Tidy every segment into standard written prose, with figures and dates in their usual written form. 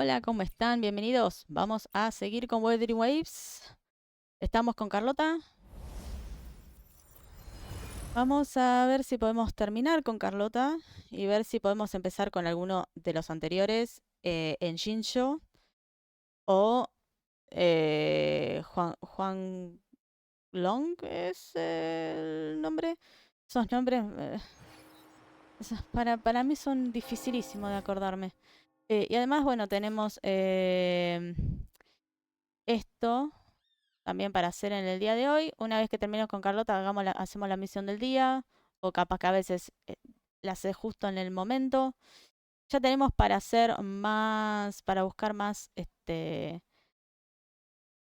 Hola, ¿cómo están? Bienvenidos. Vamos a seguir con Weathering Waves. Estamos con Carlota. Vamos a ver si podemos terminar con Carlota y ver si podemos empezar con alguno de los anteriores en Shinjo o Juan Long es el nombre. Esos nombres para mí son dificilísimos de acordarme. Y además, bueno, tenemos esto también para hacer en el día de hoy. Una vez que termino con Carlota, hacemos la misión del día, o capaz que a veces la hace justo en el momento. Ya tenemos para hacer más, para buscar más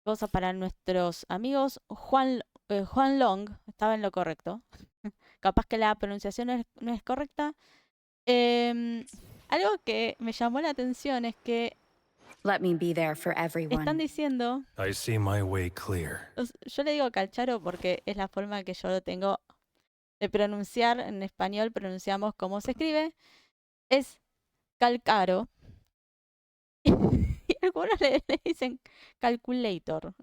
cosas para nuestros amigos. Juan Long, estaba en lo correcto. Capaz que la pronunciación no es correcta. Algo que me llamó la atención es que Let me be there for están everyone. diciendo, I see my way clear. yo le digo Calcharo porque es la forma que yo lo tengo de pronunciar. En español pronunciamos como se escribe, es calcaro. Y algunos le dicen calculator.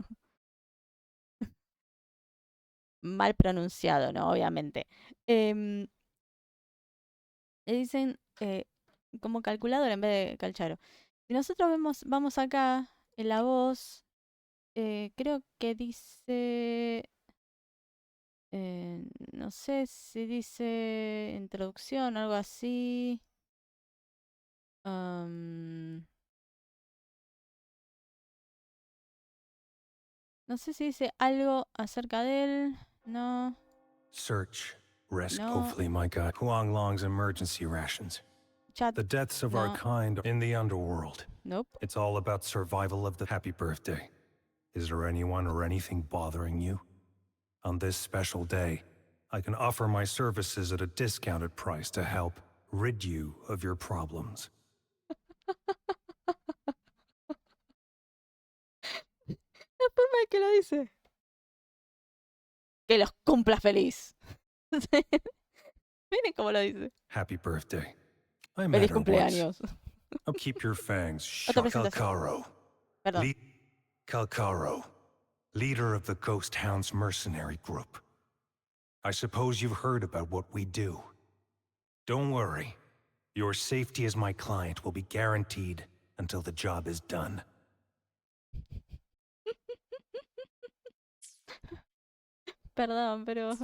Mal pronunciado, ¿no? Obviamente. Le dicen como calculador en vez de calcharo. Si nosotros vamos acá en la voz, creo que dice... no sé si dice introducción o algo así. No sé si dice algo acerca de él. No, Search, rescue. no. Hopefully, my God. Huang Long's emergency rations. Chat. The deaths of our No. kind in the underworld. Nope. It's all about survival of the happy birthday. Is there anyone or anything bothering you? On this special day, I can offer my services at a discounted price to help rid you of your problems. La forma en que lo dice. Que los cumpla feliz. Miren cómo lo dice. Happy birthday. I Feliz met her once. cumpleaños. Now keep your fangs Otra shut. presentación. Calcaro. Perdón. Calcaro, leader of the Ghost Hounds mercenary group. I suppose you've heard about what we do. Don't worry. Your safety as my client will be guaranteed until the job is done. Perdón, pero...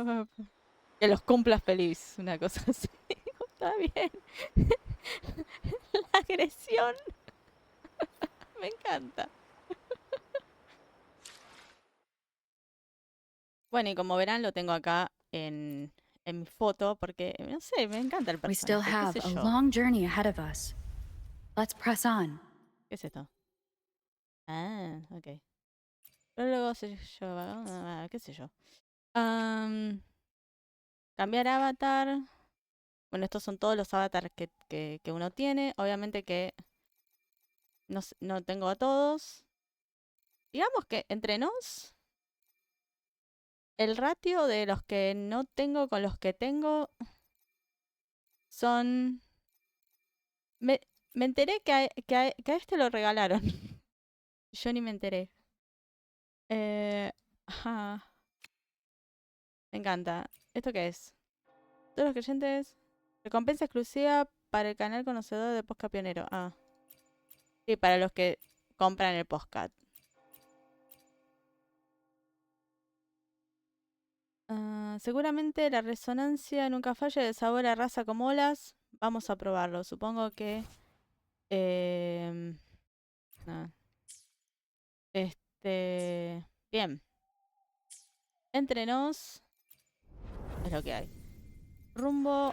Que los cumplas feliz. Una cosa así. Está bien. La agresión. Me encanta. Bueno, y como verán, lo tengo acá en mi foto porque, no sé, me encanta el We still personaje. have ¿Qué sé a yo? long journey ahead of us. Let's press on. ¿Qué es esto? Ah, ok. Pero luego sé yo, qué sé yo. Cambiar avatar. Bueno, estos son todos los avatars que uno tiene. Obviamente que no tengo a todos. Digamos que entre nos, el ratio de los que no tengo con los que tengo son... Me enteré que a este lo regalaron. Yo ni me enteré. Ajá. Me encanta. ¿Esto qué es? Todos los creyentes. Recompensa exclusiva para el canal conocedor de podcast pionero. Ah. Sí, para los que compran el podcast. Seguramente la resonancia nunca falla de sabor a raza como olas. Vamos a probarlo. Supongo que... nada. Bien. Entre nos. Es lo que hay. Rumbo...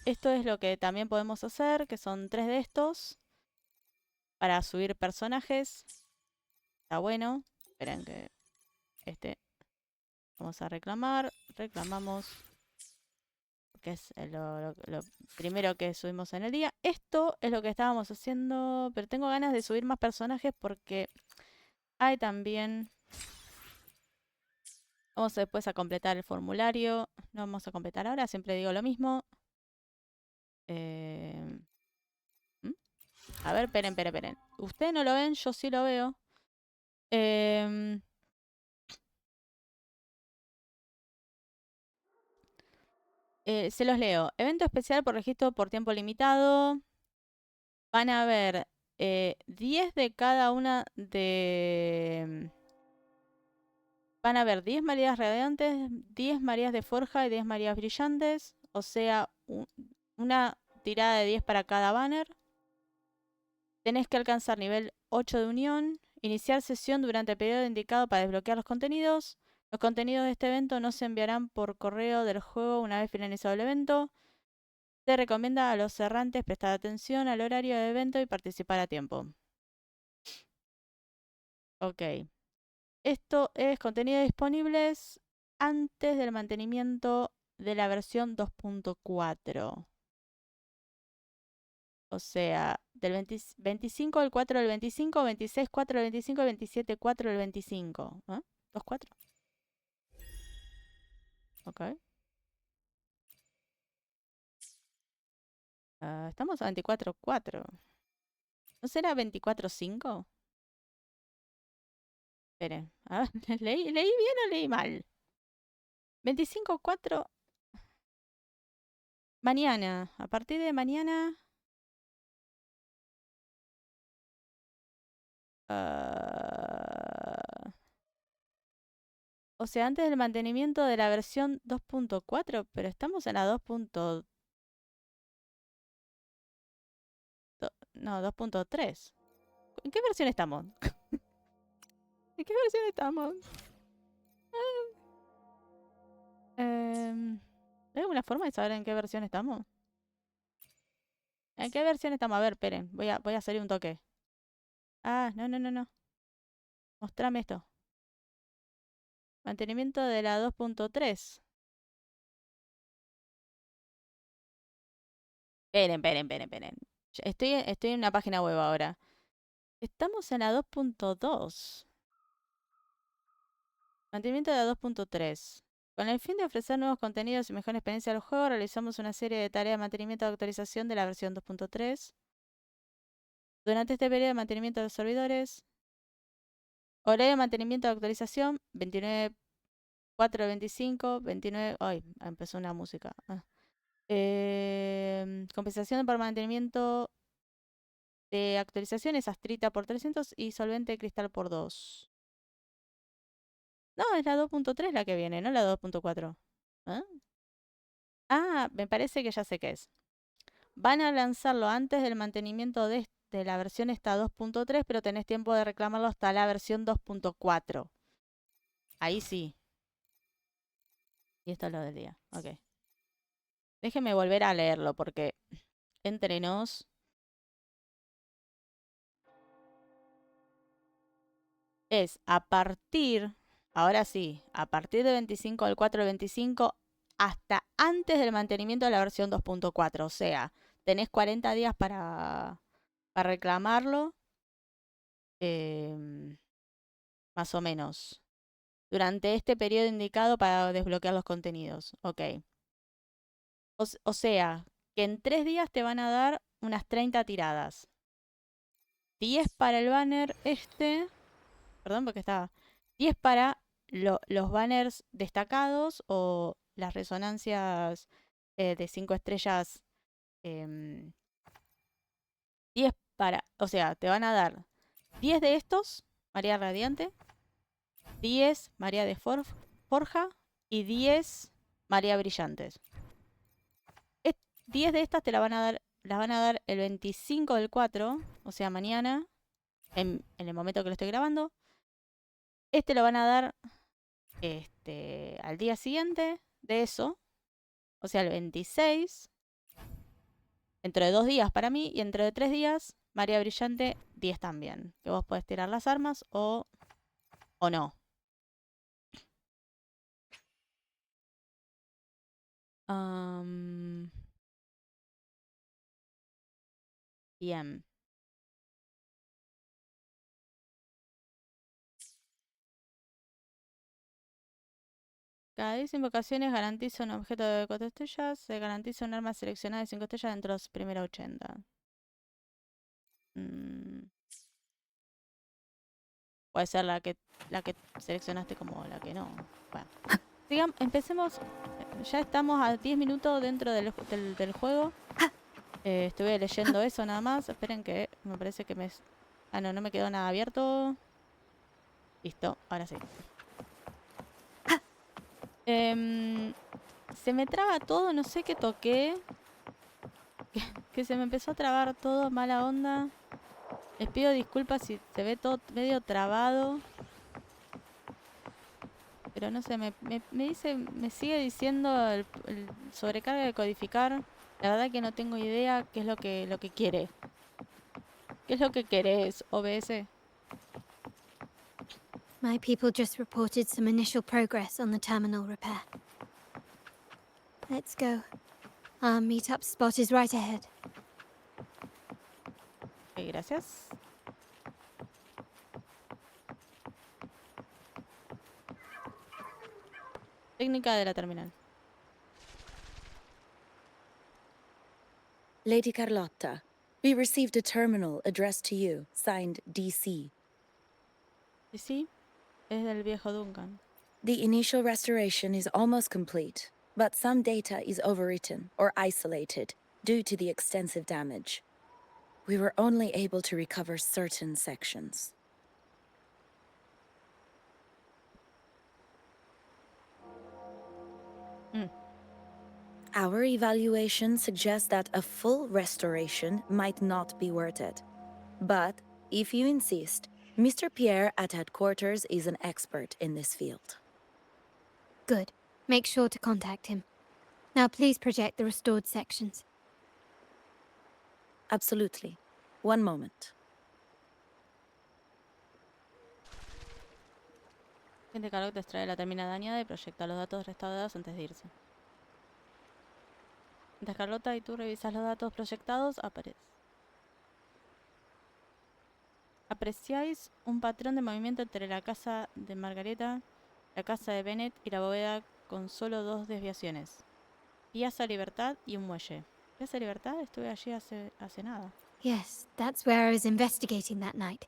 esto es lo que también podemos hacer, que son 3 de estos. Para subir personajes. Está bueno. Esperen que... Vamos a reclamar. Reclamamos. Que es lo primero que subimos en el día. Esto es lo que estábamos haciendo, pero tengo ganas de subir más personajes porque hay también... Vamos después a completar el formulario. No vamos a completar ahora, siempre digo lo mismo. ¿Mm? A ver, esperen. Ustedes no lo ven, yo sí lo veo. Em, se los leo. Evento especial por registro por tiempo limitado. Van a haber 10 de cada una de... Van a haber 10 Marías radiantes, 10 Marías de forja y 10 Marías brillantes. O sea, una tirada de 10 para cada banner. Tenés que alcanzar nivel 8 de unión. Iniciar sesión durante el periodo indicado para desbloquear los contenidos. Los contenidos de este evento no se enviarán por correo del juego una vez finalizado el evento. Se recomienda a los errantes prestar atención al horario del evento y participar a tiempo. Ok. Esto es contenido disponibles antes del mantenimiento de la versión 2.4. O sea, del 25 del 4 del 25, 26 4 del 25, 27 4 del 25. ¿Ah? ¿2 4? Ok. Estamos a 24 4. ¿No será 24 5? Esperen. A ver, ¿leí bien o leí mal? 25 4. Mañana. A partir de mañana. ah, o sea, antes del mantenimiento de la versión 2.4, pero estamos en la 2. No, 2.3. ¿En qué versión estamos? ¿En qué versión estamos? ¿Hay alguna forma de saber en qué versión estamos? ¿En qué versión estamos? A ver, esperen. Voy a salir un toque. Ah, no. Mostrame esto. Mantenimiento de la 2.3. Esperen. Estoy en una página web ahora. Estamos en la 2.2. Mantenimiento de la 2.3. Con el fin de ofrecer nuevos contenidos y mejor experiencia del juego, realizamos una serie de tareas de mantenimiento de actualización de la versión 2.3. Durante este periodo de mantenimiento de los servidores, horario de mantenimiento de actualización, 29 4 de 25, 29... Ay, empezó una música. Compensación por mantenimiento de actualizaciones, astrita por 300 y solvente de cristal por 2. No, es la 2.3 la que viene, no la 2.4. ¿Ah? Me parece que ya sé qué es. Van a lanzarlo antes del mantenimiento de la versión esta 2.3, pero tenés tiempo de reclamarlo hasta la versión 2.4. Ahí sí. Y esto es lo del día. Ok. Déjenme volver a leerlo porque entre nos es a partir, ahora sí, a partir del 25 del 4 del 25 hasta antes del mantenimiento de la versión 2.4. O sea, tenés 40 días para reclamarlo. Más o menos. Durante este periodo indicado para desbloquear los contenidos. Ok. O sea, que en 3 días te van a dar unas 30 tiradas. 10 para el banner este. Perdón, porque estaba. 10 para los banners destacados o las resonancias de 5 estrellas. 10 para. O sea, te van a dar 10 de estos, María Radiante. 10 María de Forja y 10 María Brillantes. 10 de estas te las van a dar el 25 del 4, o sea, mañana, en el momento que lo estoy grabando. Este lo van a dar al día siguiente de eso, o sea, el 26, dentro de 2 días para mí, y dentro de 3 días, María Brillante 10 también. Que vos podés tirar las armas o no. Bien. Cada 10 invocaciones garantiza un objeto de 4 estrellas. Se garantiza un arma seleccionada de 5 estrellas dentro de las primeras 80. Mm, puede ser la que seleccionaste como la que no. Bueno, empecemos. Ya estamos a 10 minutos dentro del juego. Estuve leyendo eso nada más. Esperen que me parece que me... Ah, no me quedó nada abierto. Listo, ahora sí. Se me traba todo, no sé qué toqué. Que se me empezó a trabar todo, mala onda. Les pido disculpas si se ve todo medio trabado. Pero no sé, me sigue diciendo el sobrecarga de codificar. La verdad que no tengo idea qué es lo que quiere. ¿Qué es lo que querés, OBS? My people just reported some initial progress on the terminal repair. Let's go. Our meetup spot is right ahead. Ok, gracias. Técnica de la terminal. Lady Carlotta, we received a terminal addressed to you, signed DC. Y sí, es del viejo Duncan. The initial restoration is almost complete, but some data is overwritten or isolated due to the extensive damage. We were only able to recover certain sections. Our evaluation suggests that a full restoration might not be worth it. But, if you insist, Mr. Pierre at headquarters is an expert in this field. Good. Make sure to contact him. Now please project the restored sections. Absolutely. One moment. Gente Carlotta te extrae la terminal dañada y proyecta los datos restaurados antes de irse. Mientras Carlota y tú revisas los datos proyectados, apreciáis un patrón de movimiento entre la casa de Margareta, la casa de Bennett y la bóveda con solo 2 desviaciones. Piazza Libertad y un muelle. Piazza Libertad, estuve allí hace nada. Yes, that's where I was investigating that night.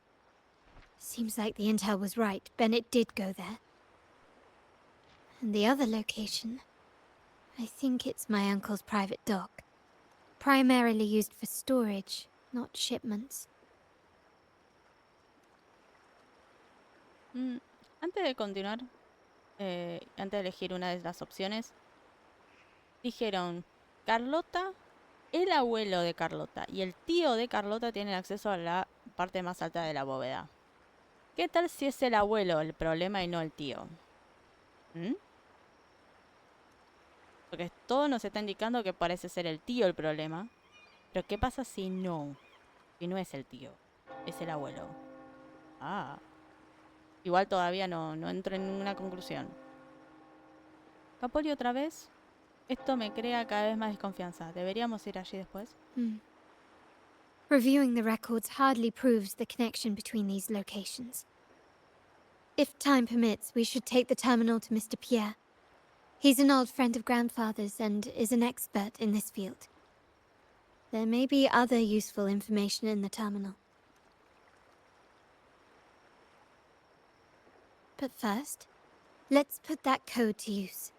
Seems like the intel was right. Bennett did go there. And the other location... I think it's my uncle's private dock. Primarily used for storage, not shipments. Antes de continuar, antes de elegir una de las opciones, dijeron Carlota, el abuelo de Carlota y el tío de Carlota tienen acceso a la parte más alta de la bóveda. ¿Qué tal si es el abuelo el problema y no el tío? Porque todo nos está indicando que parece ser el tío el problema. Pero ¿qué pasa si no? Si no es el tío, es el abuelo. Igual todavía no entro en ninguna conclusión. Capoli otra vez. Esto me crea cada vez más desconfianza. ¿Deberíamos ir allí después? Reviewing the records hardly proves the connection between these locations. If time permits, we should take the terminal to Mr. Pierre. He's an old friend of Grandfather's and is an expert in this field. There may be other useful information in the terminal. But first, let's put that code to use.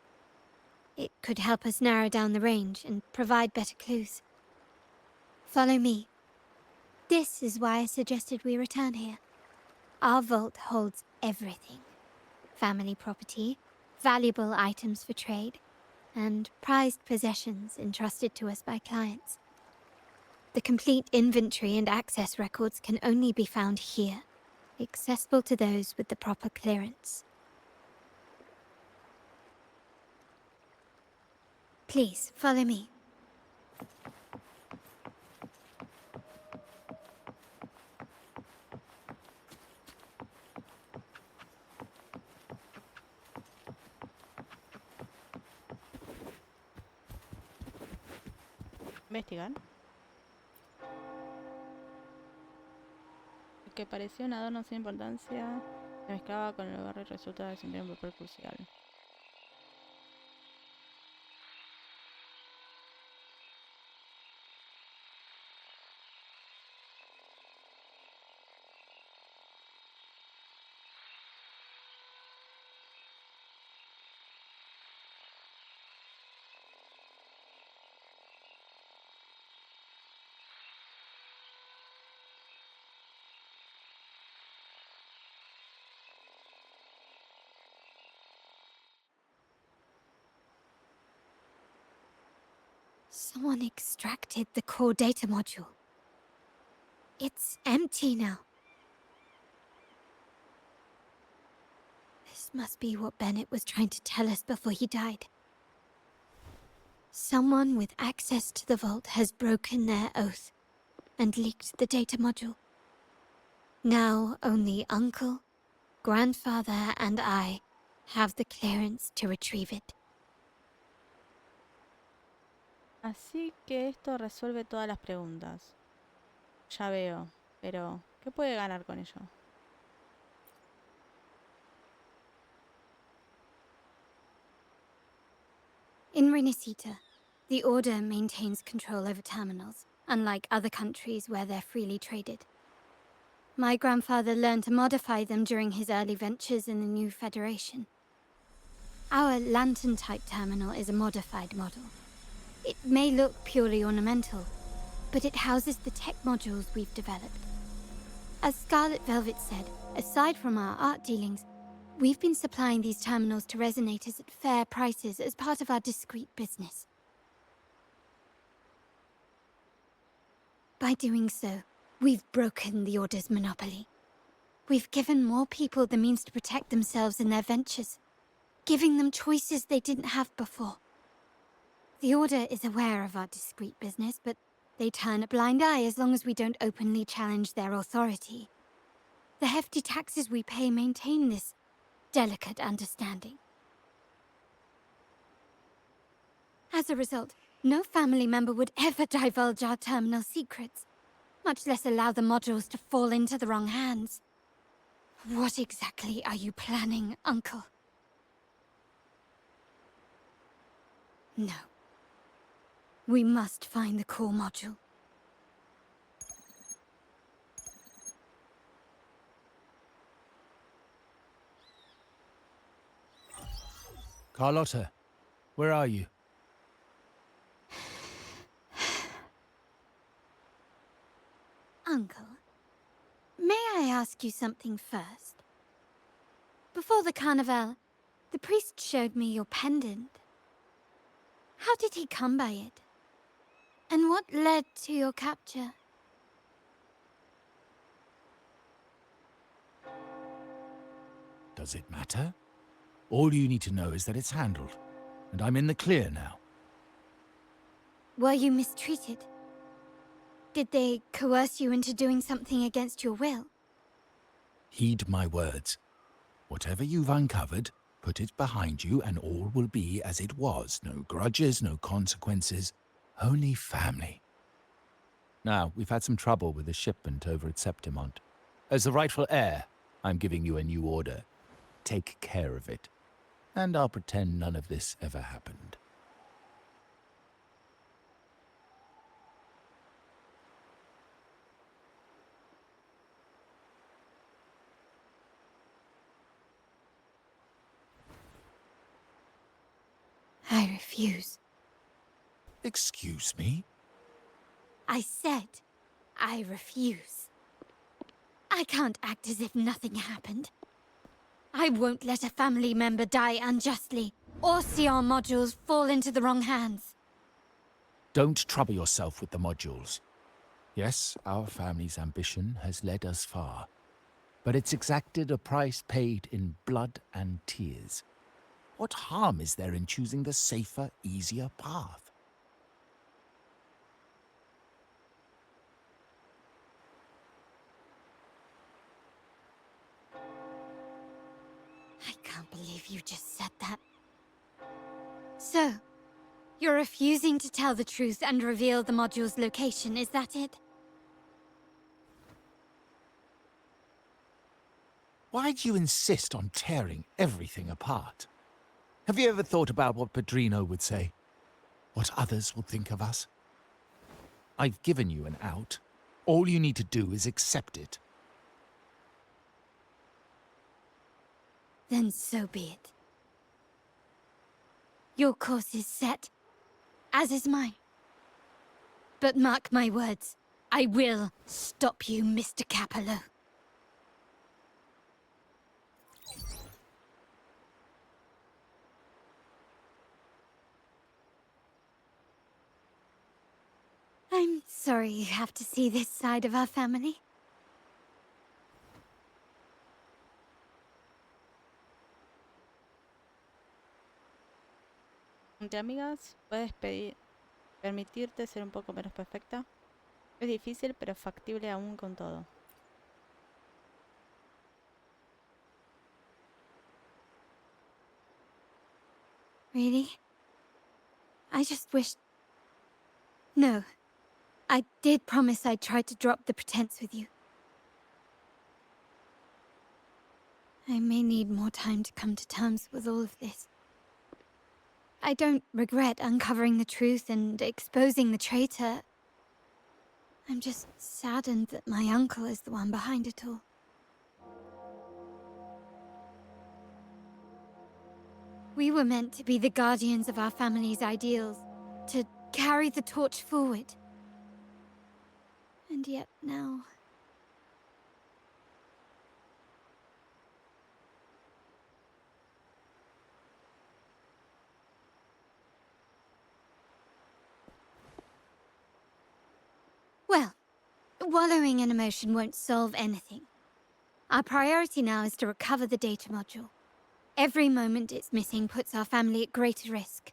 It could help us narrow down the range and provide better clues. Follow me. This is why I suggested we return here. Our vault holds everything. Family property, valuable items for trade, and prized possessions entrusted to us by clients. The complete inventory and access records can only be found here, accessible to those with the proper clearance. Please, follow me. Investigar. El que parecía un adorno sin importancia se mezclaba con el lugar y resulta de desempeñar un papel crucial. Someone extracted the core data module. It's empty now. This must be what Bennett was trying to tell us before he died. Someone with access to the vault has broken their oath and leaked the data module. Now only Uncle, Grandfather, and I have the clearance to retrieve it. Así que esto resuelve todas las preguntas. Ya veo, pero ¿qué puede ganar con ello? In Renacita, the Order maintains control over terminals, unlike other countries where they're freely traded. My grandfather learned to modify them during his early ventures in the new Federation. Our lantern-type terminal is a modified model. It may look purely ornamental, but it houses the tech modules we've developed. As Scarlet Velvet said, aside from our art dealings, we've been supplying these terminals to resonators at fair prices as part of our discreet business. By doing so, we've broken the Order's monopoly. We've given more people the means to protect themselves in their ventures, giving them choices they didn't have before. The Order is aware of our discreet business, but they turn a blind eye as long as we don't openly challenge their authority. The hefty taxes we pay maintain this delicate understanding. As a result, no family member would ever divulge our terminal secrets, much less allow the modules to fall into the wrong hands. What exactly are you planning, Uncle? No. We must find the core module. Carlotta, where are you? Uncle, may I ask you something first? Before the carnival, the priest showed me your pendant. How did he come by it? And what led to your capture? Does it matter? All you need to know is that it's handled, and I'm in the clear now. Were you mistreated? Did they coerce you into doing something against your will? Heed my words. Whatever you've uncovered, put it behind you and all will be as it was. No grudges, no consequences, only family. Now, we've had some trouble with the shipment over at Septimont. As the rightful heir, I'm giving you a new order. Take care of it. And I'll pretend none of this ever happened. I refuse. Excuse me? I said, I refuse. I can't act as if nothing happened. I won't let a family member die unjustly, or see our modules fall into the wrong hands. Don't trouble yourself with the modules. Yes, our family's ambition has led us far, but it's exacted a price paid in blood and tears. What harm is there in choosing the safer, easier path? I can't believe you just said that. So, you're refusing to tell the truth and reveal the module's location, is that it? Why do you insist on tearing everything apart? Have you ever thought about what Padrino would say? What others will think of us? I've given you an out. All you need to do is accept it. Then so be it. Your course is set, as is mine. But mark my words, I will stop you, Mr. Capello. Sorry you have to see this side of our family. Entre amigas, puedes permitirte ser un poco menos perfecta. Es difícil, pero factible aún con todo. Really? I just wish... No. I did promise I'd try to drop the pretense with you. I may need more time to come to terms with all of this. I don't regret uncovering the truth and exposing the traitor. I'm just saddened that my uncle is the one behind it all. We were meant to be the guardians of our family's ideals, to carry the torch forward. And yet now... Well, wallowing in emotion won't solve anything. Our priority now is to recover the data module. Every moment it's missing puts our family at greater risk.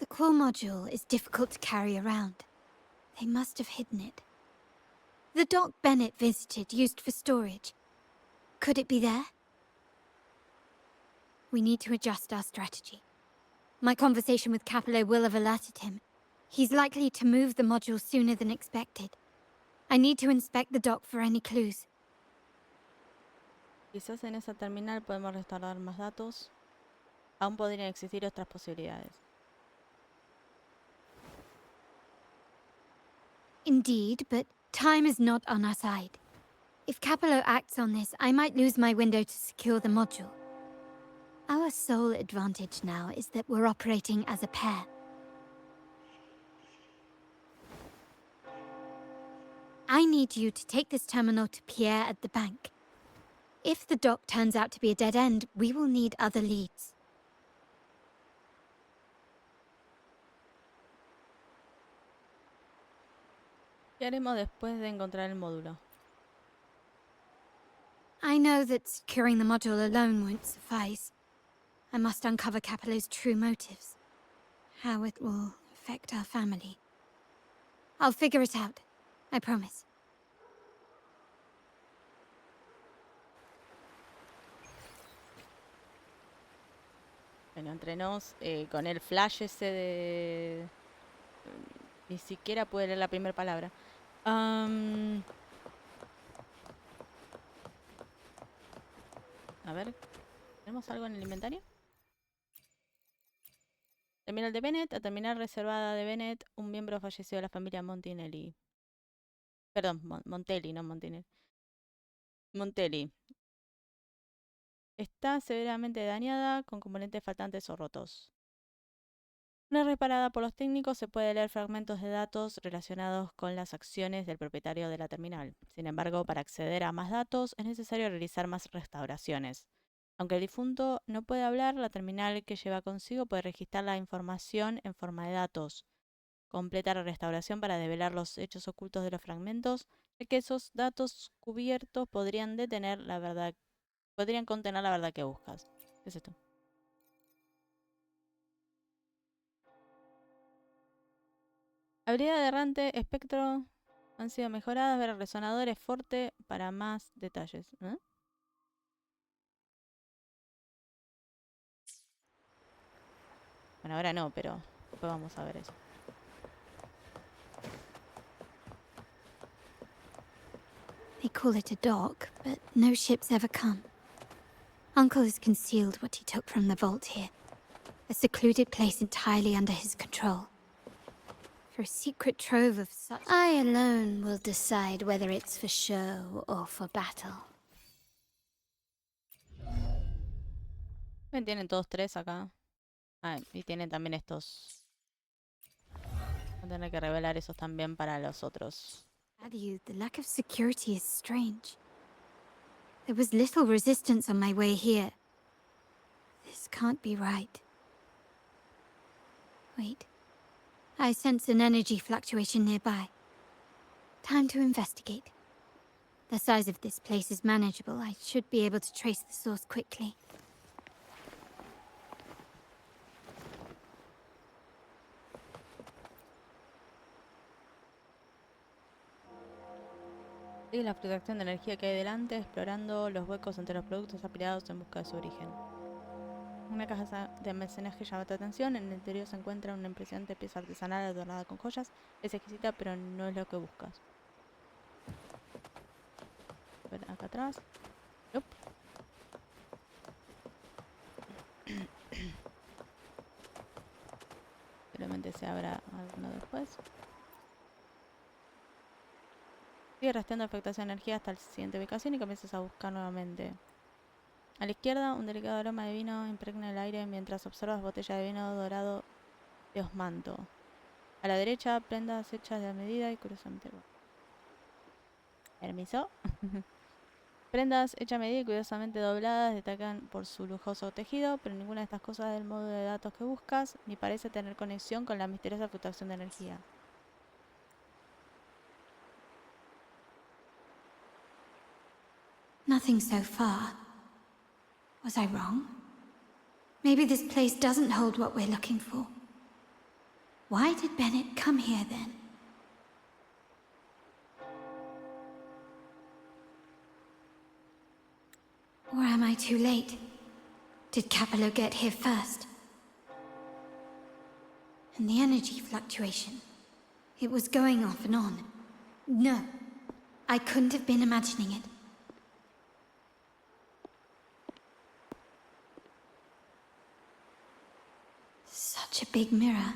The core module is difficult to carry around. They must have hidden it. The dock Bennett visited, used for storage. Could it be there? We need to adjust our strategy. My conversation with Capello will have alerted him. He's likely to move the module sooner than expected. I need to inspect the dock for any clues. Quizás en esa terminal podemos restaurar más datos. Aún podrían existir otras posibilidades. Indeed, but time is not on our side. If Capello acts on this, I might lose my window to secure the module. Our sole advantage now is that we're operating as a pair. I need you to take this terminal to Pierre at the bank. If the dock turns out to be a dead end, we will need other leads. ¿Qué haremos después de encontrar el módulo? I know that securing the module alone won't suffice. I must uncover Capello's true motives. How it will affect our family. I'll figure it out. I promise. Bueno, entre nos, con el flash ese de... Ni siquiera pude leer la primera palabra. A ver, ¿tenemos algo en el inventario? Terminal de Bennett, a terminal reservada de Bennett, un miembro fallecido de la familia Montinelli. Perdón, Montelli, no Montinelli. Montelli. Está severamente dañada, con componentes faltantes o rotos. Una vez reparada por los técnicos, se puede leer fragmentos de datos relacionados con las acciones del propietario de la terminal. Sin embargo, para acceder a más datos, es necesario realizar más restauraciones. Aunque el difunto no puede hablar, la terminal que lleva consigo puede registrar la información en forma de datos. Completa la restauración para develar los hechos ocultos de los fragmentos, ya que esos datos cubiertos podrían contener la verdad que buscas. ¿Qué es esto? Habilidad de errante, espectro han sido mejoradas. Ver resonadores fuerte para más detalles. ¿Eh? Bueno, ahora no, pero después vamos a ver eso. They call it a dock, but no ships ever come. Uncle has concealed what he took from the vault here. A secluded place entirely under his control. For a secret trove of such... I alone will decide whether it's for show or for battle. Tienen todos tres acá. Ah, y tienen también estos. Voy a tener que revelar esos también para los otros. The lack of security is strange. There was little resistance on my way here. This can't be right. Wait. I sense an energy fluctuation nearby. Time to investigate. The size of this place is manageable. I should be able to trace the source quickly. Sigue la fluctuación de energía que hay delante, explorando los huecos entre los productos apilados en busca de su origen. Una caja de almacenaje llama tu atención. En el interior se encuentra una impresionante pieza artesanal adornada con joyas. Es exquisita, pero no es lo que buscas. A ver, acá atrás. Yup. Probablemente se abra alguno después. Sigue rastreando afectación de energía hasta la siguiente ubicación y comienzas a buscar nuevamente. A la izquierda, un delicado aroma de vino impregna el aire mientras observas botella de vino dorado de osmanto. A la derecha, prendas hechas de a medida y curiosamente... Permiso. Prendas hechas a medida y curiosamente dobladas destacan por su lujoso tejido, pero ninguna de estas cosas es del modo de datos que buscas, ni parece tener conexión con la misteriosa fluctuación de energía. Nothing so far. Was I wrong? Maybe this place doesn't hold what we're looking for. Why did Bennett come here then? Or am I too late? Did Capello get here first? And the energy fluctuation. It was going off and on. No, I couldn't have been imagining it. Such a big mirror.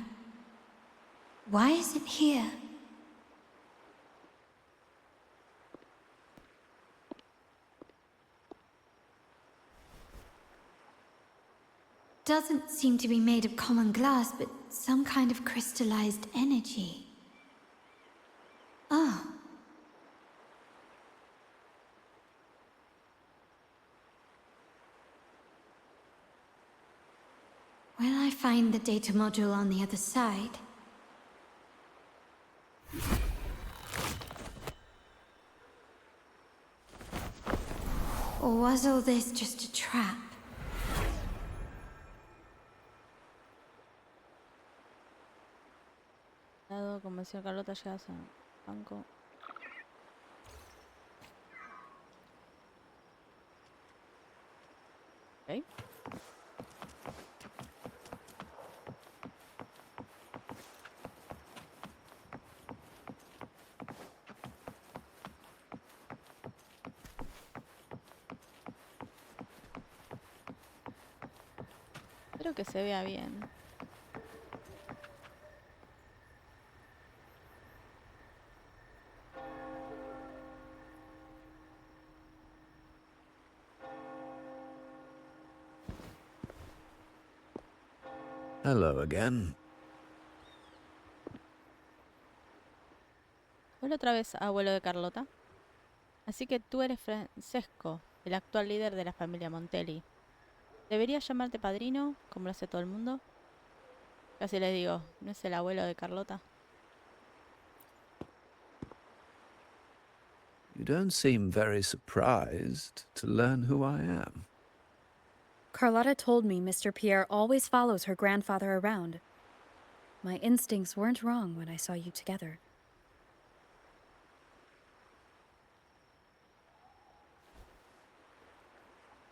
Why is it here? Doesn't seem to be made of common glass, but some kind of crystallized energy. Oh. Will I find the data module on the other side? Or was all this just a trap? Dado, como decía Carlota, llegas al banco. Ok. Espero que se vea bien. Hello again. Hola otra vez, abuelo de Carlota. Así que tú eres Francesco, el actual líder de la familia Montelli. ¿Debería llamarte padrino, como lo hace todo el mundo? Casi les digo, ¿no es el abuelo de Carlota? You don't seem very surprised to learn who I am. Carlotta told me Mr. Pierre always follows her grandfather around. My instincts weren't wrong when I saw you together.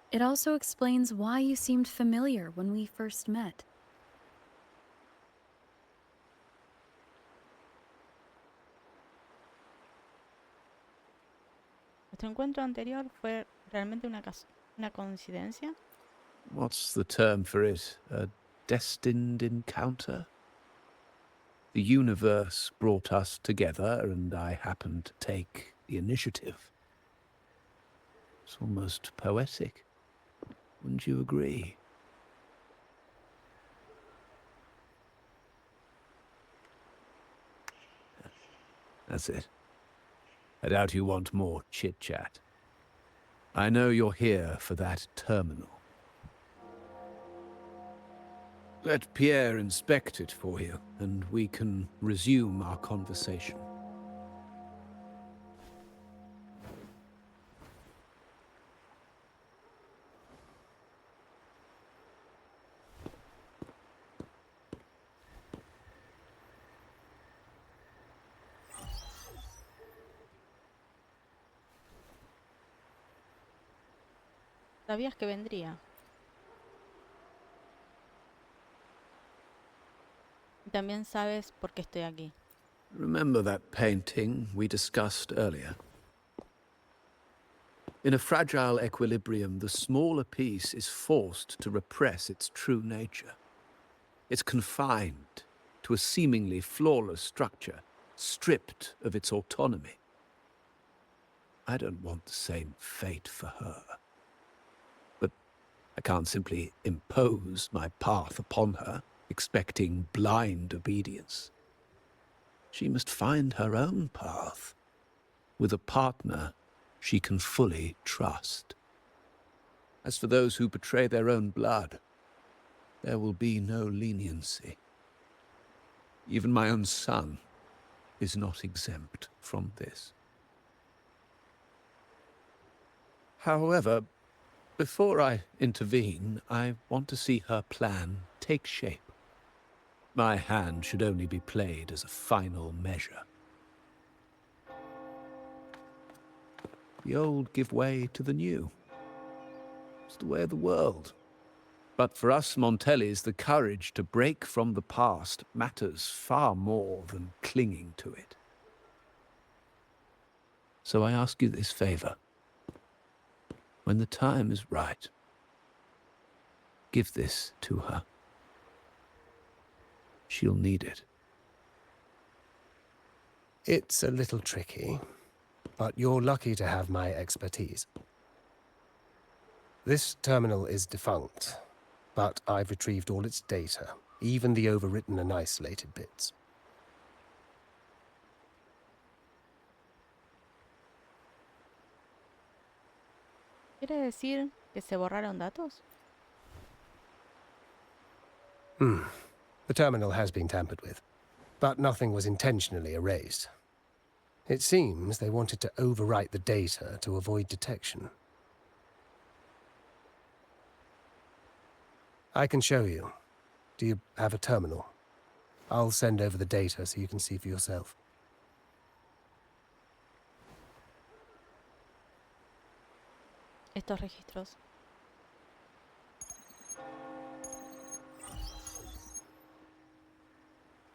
It also explains why you seemed familiar when we first met. ¿Nuestro encuentro anterior fue realmente una coincidencia? What's the term for it? A destined encounter? The universe brought us together, and I happened to take the initiative. It's almost poetic. Wouldn't you agree? That's it. I doubt you want more chit-chat. I know you're here for that terminal. Let Pierre inspect it for you, and we can resume our conversation. Sabías que vendría. Y también sabes por qué estoy aquí. Remember that painting we discussed earlier? In a fragile equilibrium, the smaller piece is forced to repress its true nature. It's confined to a seemingly flawless structure, stripped of its autonomy. I don't want the same fate for her. But I can't simply impose my path upon her, expecting blind obedience. She must find her own path, with a partner she can fully trust. As for those who betray their own blood, there will be no leniency. Even my own son is not exempt from this. However, before I intervene, I want to see her plan take shape. My hand should only be played as a final measure. The old give way to the new. It's the way of the world. But for us Montellis, the courage to break from the past matters far more than clinging to it. So I ask you this favor. When the time is right, give this to her. She'll need it. It's a little tricky, but you're lucky to have my expertise. This terminal is defunct, but I've retrieved all its data, even the overwritten and isolated bits. ¿Quiere decir que se borraron datos? The terminal has been tampered with, but nothing was intentionally erased. It seems they wanted to overwrite the data to avoid detection. I can show you. Do you have a terminal? I'll send over the data so you can see for yourself. Estos registros.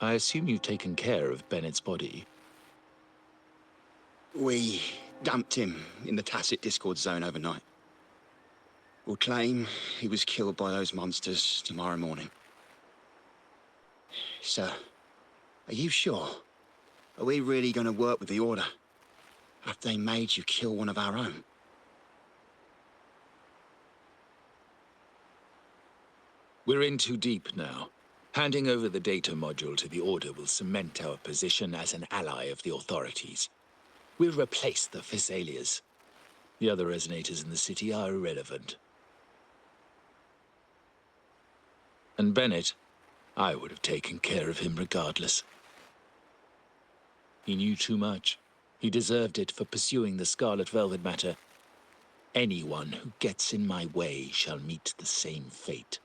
I assume you've taken care of Bennett's body. We dumped him in the tacit Discord zone overnight. We'll claim he was killed by those monsters tomorrow morning. Sir, are you sure? Are we really going to work with the Order? Have they made you kill one of our own? We're in too deep now. Handing over the data module to the Order will cement our position as an ally of the authorities. We'll replace the Physaelias. The other resonators in the city are irrelevant. And Bennett, I would have taken care of him regardless. He knew too much. He deserved it for pursuing the Scarlet Velvet matter. Anyone who gets in my way shall meet the same fate.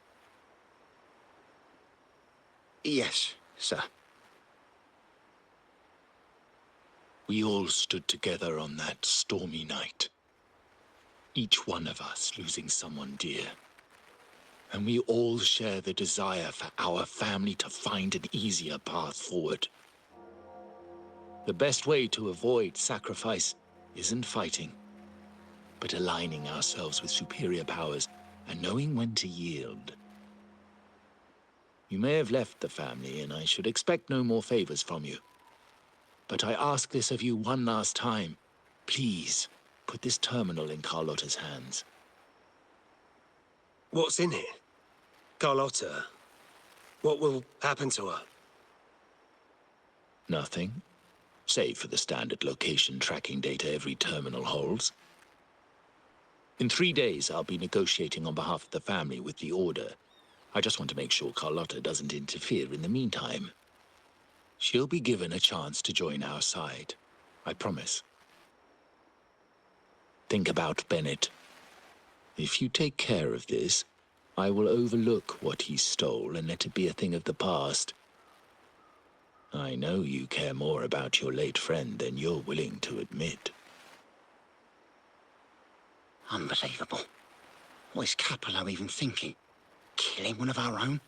Yes, sir. We all stood together on that stormy night. Each one of us losing someone dear. And we all share the desire for our family to find an easier path forward. The best way to avoid sacrifice isn't fighting, but aligning ourselves with superior powers and knowing when to yield. You may have left the family, and I should expect no more favors from you. But I ask this of you one last time. Please, put this terminal in Carlotta's hands. What's in it? Carlotta? What will happen to her? Nothing, save for the standard location tracking data every terminal holds. In 3 days, I'll be negotiating on behalf of the family with the Order. I just want to make sure Carlotta doesn't interfere in the meantime. She'll be given a chance to join our side. I promise. Think about Bennett. If you take care of this, I will overlook what he stole and let it be a thing of the past. I know you care more about your late friend than you're willing to admit. Unbelievable. What is Capello even thinking? Killing one of our own?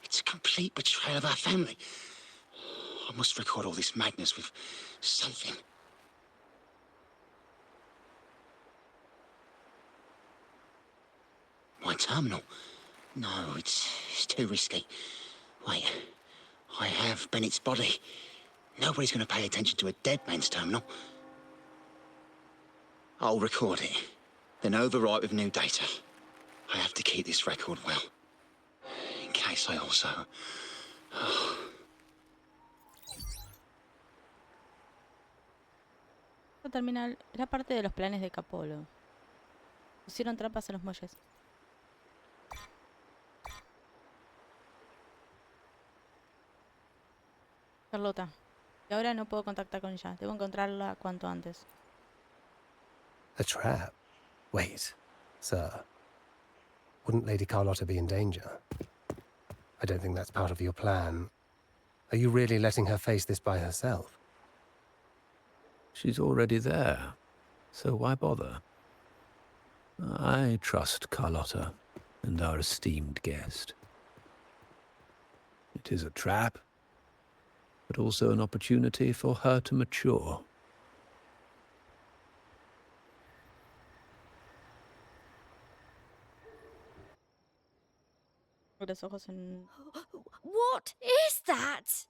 It's a complete betrayal of our family. I must record all this madness with something. My terminal? No, it's too risky. Wait, I have Bennett's body. Nobody's going to pay attention to a dead man's terminal. I'll record it, then overwrite with new data. I have to keep this record well, in case I also... Esta terminal era parte de los planes de Capolo. Pusieron trampas en los muelles. Carlota. Y ahora no puedo contactar con ella. Debo encontrarla cuanto antes. A trap? Wait, sir. Wouldn't Lady Carlotta be in danger? I don't think that's part of your plan. Are you really letting her face this by herself? She's already there, so why bother? I trust Carlotta and our esteemed guest. It is a trap, but also an opportunity for her to mature. Los ojos en... What is that?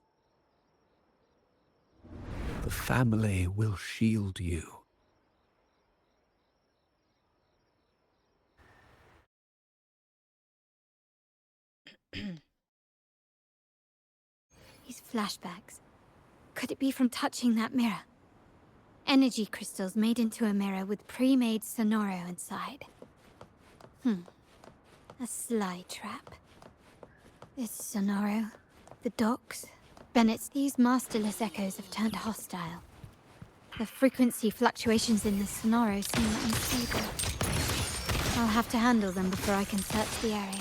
The family will shield you. These flashbacks. Could it be from touching that mirror? Energy crystals made into a mirror with pre-made sonoro inside. A sly trap. This sonoro, the docks, Bennett's, these masterless echoes have turned hostile. The frequency fluctuations in the sonoro seem unstable. I'll have to handle them before I can search the area.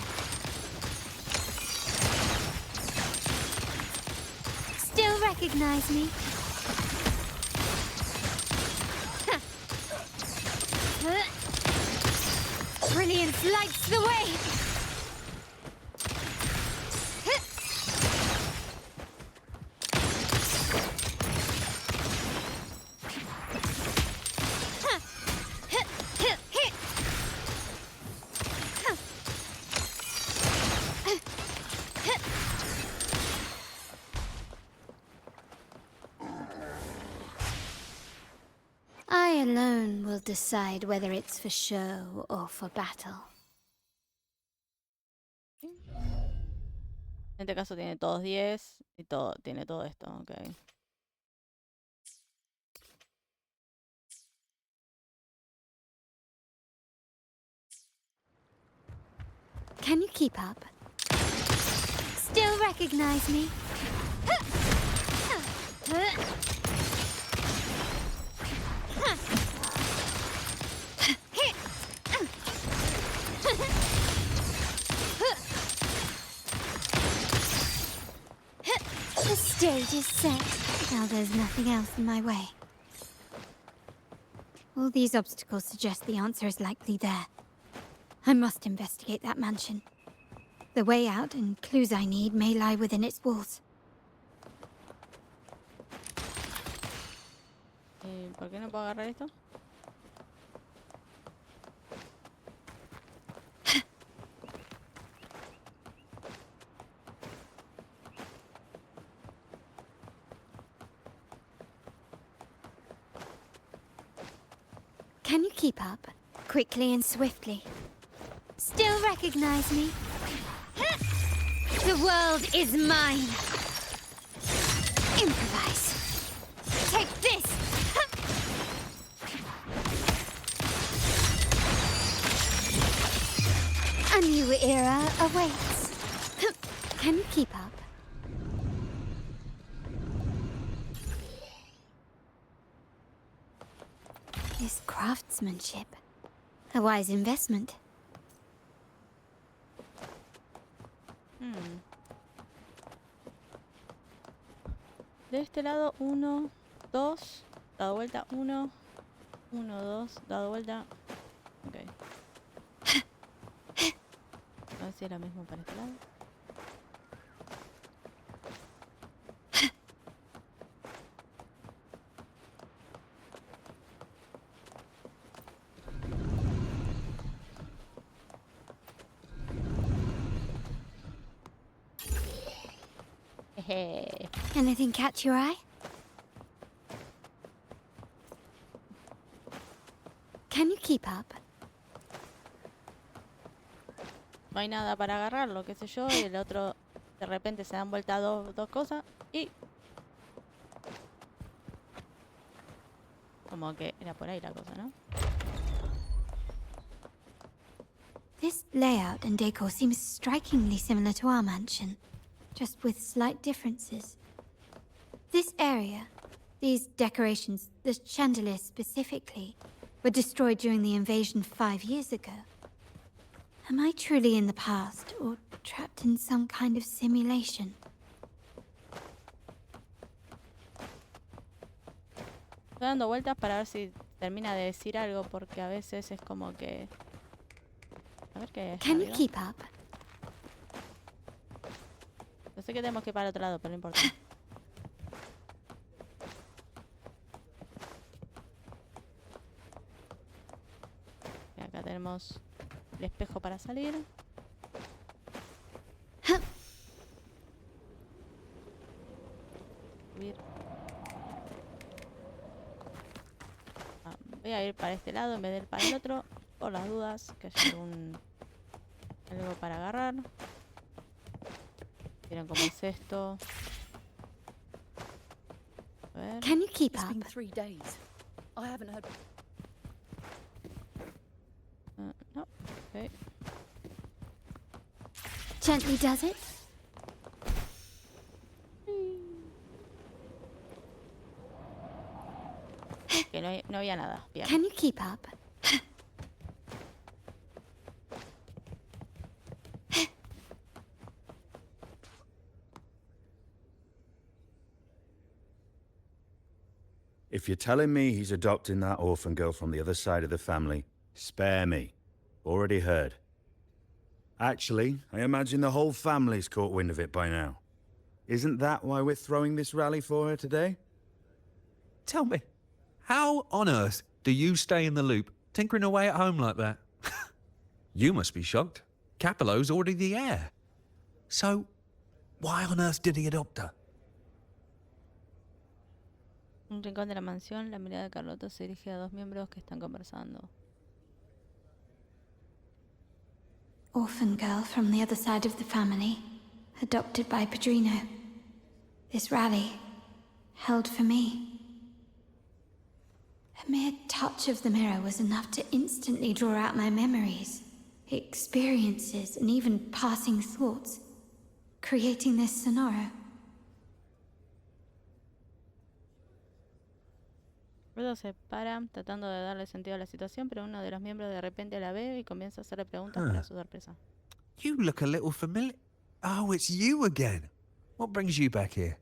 Still recognize me? Brilliance lights the way! I alone will decide whether it's for show or for battle. En este caso tiene todos 10 y todo, tiene todo esto, ok. Can you keep up? Still recognize me? The stage is set. Now there's nothing else in my way. All these obstacles suggest the answer is likely there. I must investigate that mansion. The way out and clues I need may lie within its walls. ¿Por qué no puedo agarrar esto? Can you keep up? Quickly and swiftly. Still recognize me? The world is mine! Improvise. Take this! A new era awaits. Can you keep up? This craftsmanship. A wise investment. De este lado, 1, 2, dado vuelta, 1, 1, 2, dado vuelta. Ok. A ver si es lo mismo para este lado. Jeje. Anything catch your eye? Can you keep up? No hay nada para agarrarlo, qué sé yo, y el otro de repente se dan vuelta dos cosas y... Como que era por ahí la cosa, ¿no? This layout and decor seems strikingly similar to our mansion, just with slight differences. This area, these decorations, the chandelier specifically, were destroyed during the invasion 5 years ago. Am I truly in the past, or trapped in some kind of simulation? Estoy dando vueltas para ver si termina de decir algo, porque a veces es como que... A ver qué hay allá Can you arriba. keep up? Yo sé que tenemos que ir para el otro lado, pero no importa. Y acá tenemos el espejo para salir. Subir. Voy a ir para este lado en vez de ir para el otro, por las dudas, que haya algo para agarrar. Miren cómo es esto. A ver. Can you keep It's up? been 3 days. I haven't heard. No, ok. Gently does it? Que no había nada. Bien. Can you keep up? If you're telling me he's adopting that orphan girl from the other side of the family, spare me. Already heard. Actually, I imagine the whole family's caught wind of it by now. Isn't that why we're throwing this rally for her today? Tell me, how on earth do you stay in the loop, tinkering away at home like that? You must be shocked. Capello's already the heir. So, why on earth did he adopt her? Un rincón de la mansión, la mirada de Carlota se dirige a 2 miembros que están conversando. Orphan girl from the other side of the family, adopted by Padrino. This rally, held for me. A mere touch of the mirror was enough to instantly draw out my memories, experiences, and even passing thoughts, creating this scenario. Luego se para tratando de darle sentido a la situación, pero uno de los miembros de repente la ve y comienza a hacerle preguntas para su sorpresa. You look a little familiar. Oh, it's you again. What brings you back here?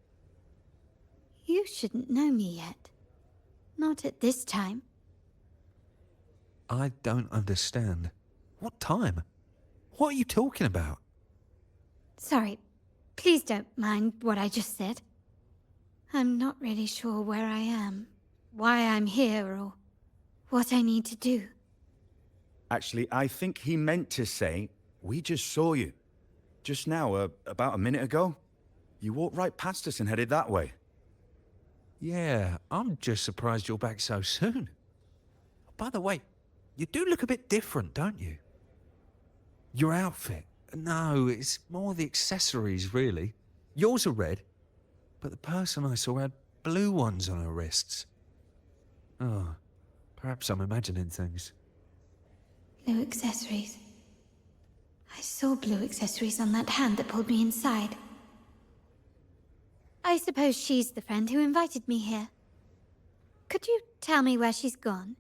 You shouldn't know me yet. Not at this time. I don't understand. What time? What are you talking about? Sorry, please don't mind what I just said. I'm not really sure where I am, why I'm here, or what I need to do. Actually, I think he meant to say, we just saw you. Just now, about a minute ago. You walked right past us and headed that way. Yeah, I'm just surprised you're back so soon. By the way, you do look a bit different, don't you? Your outfit. No, it's more the accessories, really. Yours are red, but the person I saw had blue ones on her wrists. Oh, perhaps I'm imagining things. Blue accessories. I saw blue accessories on that hand that pulled me inside. I suppose she's the friend who invited me here. Could you tell me where she's gone?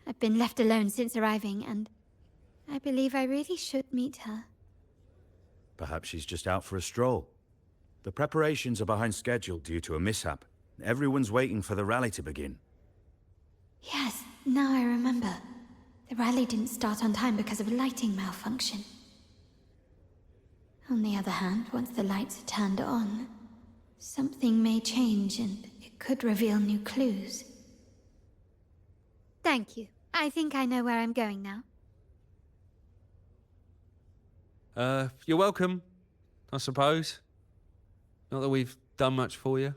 I've been left alone since arriving, and I believe I really should meet her. Perhaps she's just out for a stroll. The preparations are behind schedule due to a mishap. Everyone's waiting for the rally to begin. Yes, now I remember. The rally didn't start on time because of a lighting malfunction. On the other hand, once the lights are turned on, something may change and it could reveal new clues. Thank you. I think I know where I'm going now. You're welcome, I suppose. Not that we've done much for you.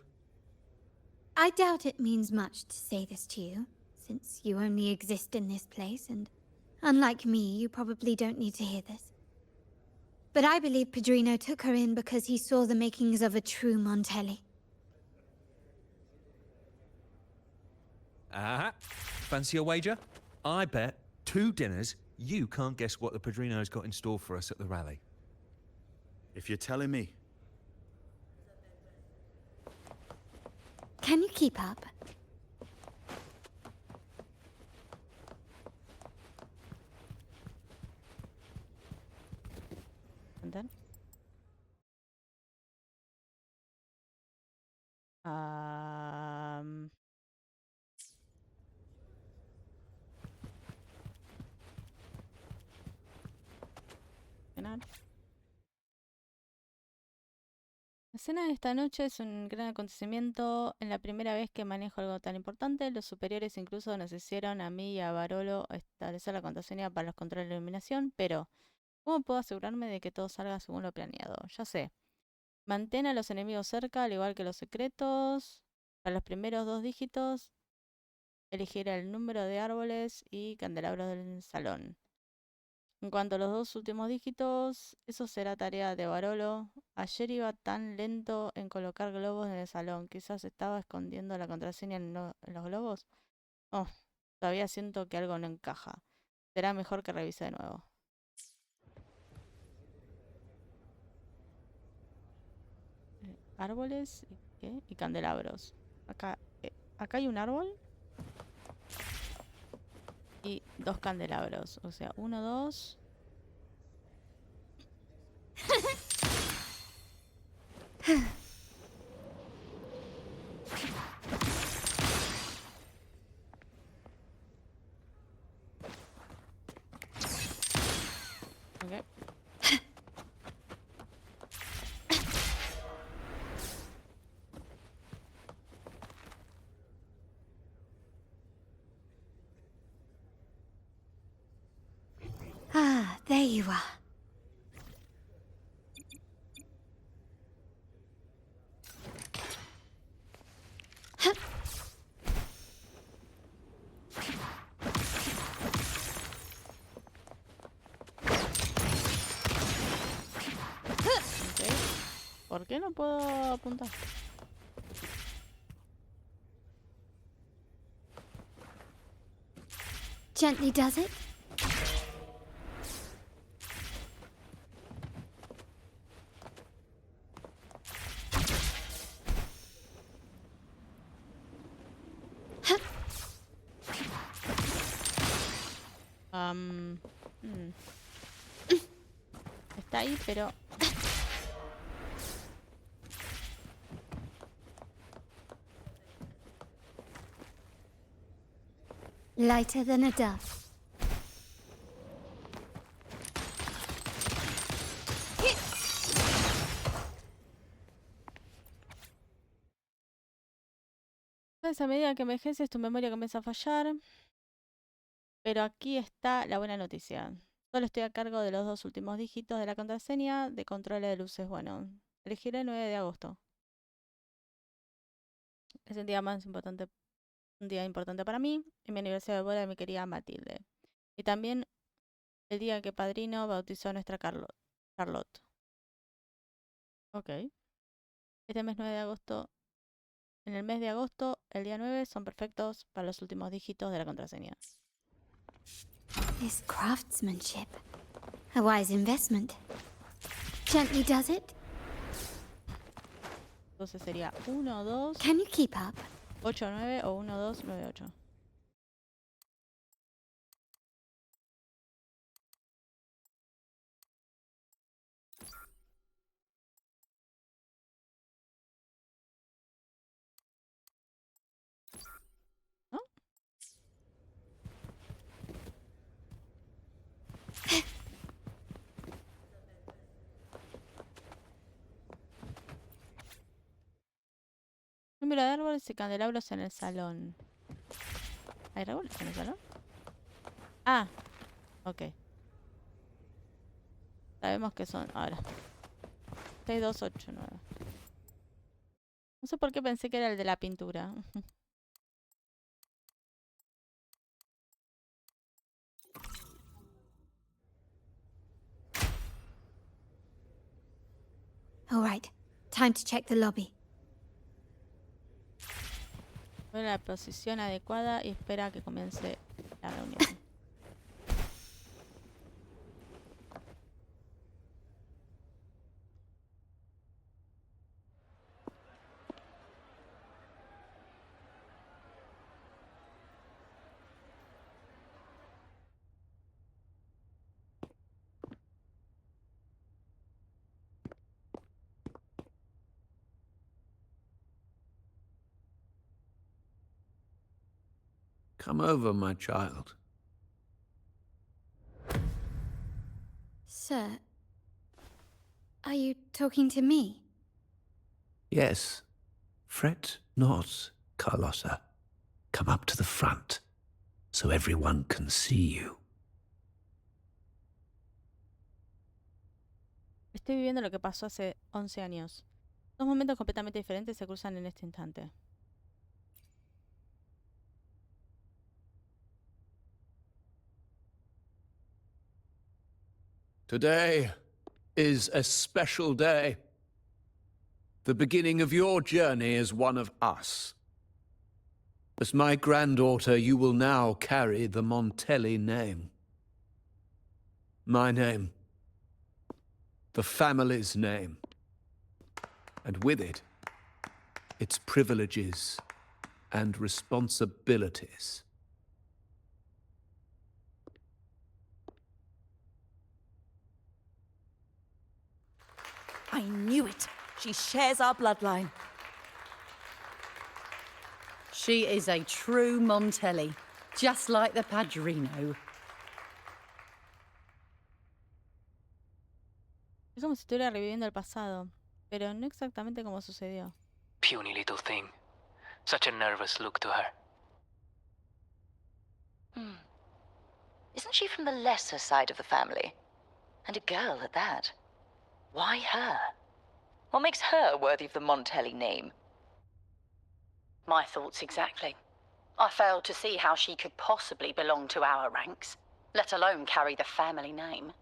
I doubt it means much to say this to you, since you only exist in this place, and unlike me, you probably don't need to hear this. But I believe Padrino took her in because he saw the makings of a true Montelli. Fancy a wager? I bet 2 dinners you can't guess what the Padrino's got in store for us at the rally. If you're telling me. Can you keep up? And then? Final. La escena de esta noche es un gran acontecimiento. En la primera vez que manejo algo tan importante, los superiores incluso nos hicieron a mí y a Barolo establecer la contraseña para los controles de iluminación, pero ¿cómo puedo asegurarme de que todo salga según lo planeado? Ya sé. Mantén a los enemigos cerca, al igual que los secretos. Para los primeros 2 dígitos, elegir el número de árboles y candelabros del salón. En cuanto a los 2 últimos dígitos, eso será tarea de Barolo. Ayer iba tan lento en colocar globos en el salón. Quizás estaba escondiendo la contraseña en los globos. Oh, todavía siento que algo no encaja. Será mejor que revise de nuevo. Árboles ¿qué? Y candelabros. Acá hay un árbol y 2 candelabros. O sea, 1, 2. Okay. Ah, there you are. Okay. ¿Por qué no puedo apuntar? Gently does it? Está ahí, pero... Lighter than a dove. Entonces, a medida que envejeces, tu memoria comienza a fallar. Pero aquí está la buena noticia. Solo estoy a cargo de los 2 últimos dígitos de la contraseña de control de luces. Bueno, elegiré el 9 de agosto. Es el día más importante, un día importante para mí, en mi aniversario de boda de mi querida Matilde. Y también el día que Padrino bautizó a nuestra Charlotte. Ok. Este mes 9 de agosto, en el mes de agosto, el día 9 son perfectos para los últimos dígitos de la contraseña. This craftsmanship. A wise investment. Gently does it. Entonces sería 1, 2, Can you keep up? 8, 9 o 1, 2, 9, 8. ¿No? Número de árboles y candelabros en el salón. ¿Hay árboles en el salón? Ah, ok. Sabemos que son ahora 6, 2, 8, 9. No sé por qué pensé que era el de la pintura. All right. Time to check the lobby. Ve la posición adecuada y espera a que comience la reunión. Come over, my child. Sir, are you talking to me? Yes. Fret not, Carlotta. Come up to the front, so everyone can see you. Estoy viviendo lo que pasó hace 11 años. Dos momentos completamente diferentes se cruzan en este instante. Today is a special day. The beginning of your journey as one of us. As my granddaughter, you will now carry the Montelli name. My name. The family's name. And with it, its privileges and responsibilities. I knew it. She shares our bloodline. She is a true Montelli, just like the Padrino. Es como si estuviera reviviendo el pasado, pero no exactamente como sucedió. Puny little thing. Such a nervous look to her. Isn't she from the lesser side of the family? And a girl at that. Why her? What makes her worthy of the Montelli name? My thoughts exactly. I failed to see how she could possibly belong to our ranks, let alone carry the family name.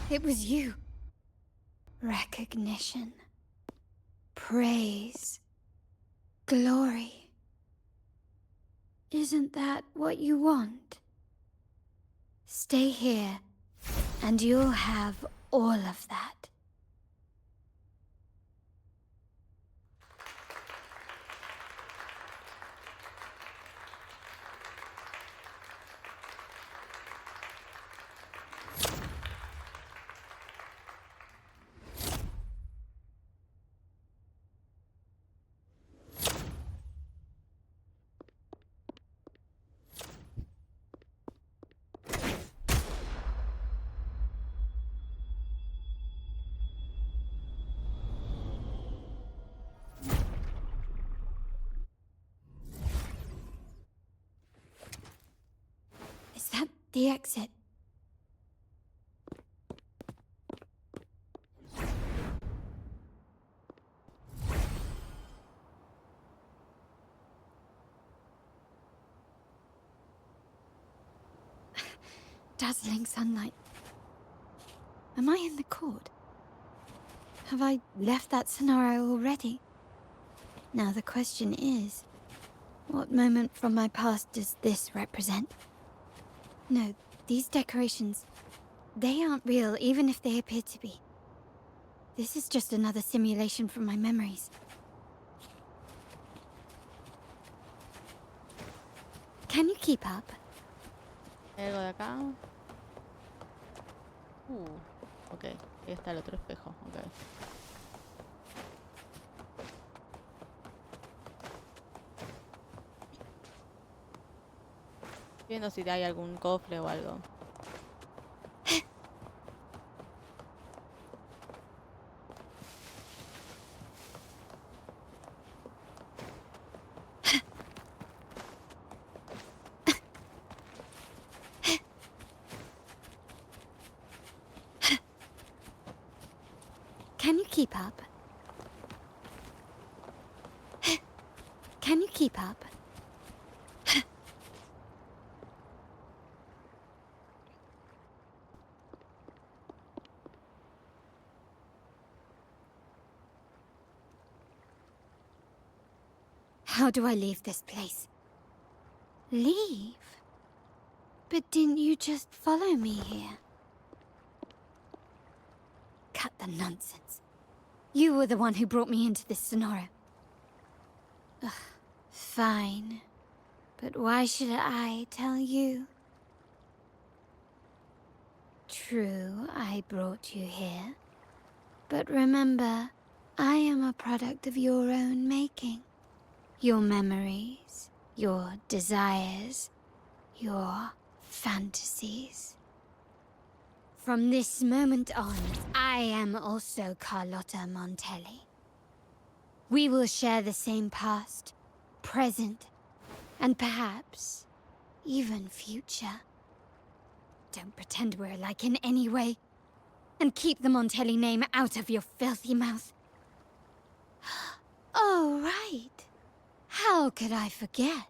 It was you. Recognition. Praise. Glory. Isn't that what you want? Stay here, and you'll have all of that. Is that the exit? Dazzling sunlight. Am I in the court? Have I left that scenario already? Now the question is, what moment from my past does this represent? No, these decorations, they aren't real even if they appear to be. This is just another simulation from my memories. Can you keep up? ¿Hay algo de acá? Ok. Ahí está el otro espejo. Ok. Viendo si hay algún cofre o algo. Can you keep up? Can you keep up? How do I leave this place? Leave? But didn't you just follow me here? Cut the nonsense. You were the one who brought me into this scenario. Ugh, fine. But why should I tell you? True, I brought you here. But remember, I am a product of your own making. Your memories, your desires, your fantasies. From this moment on, I am also Carlotta Montelli. We will share the same past, present, and perhaps even future. Don't pretend we're alike in any way, and keep the Montelli name out of your filthy mouth. Oh, right. How could I forget?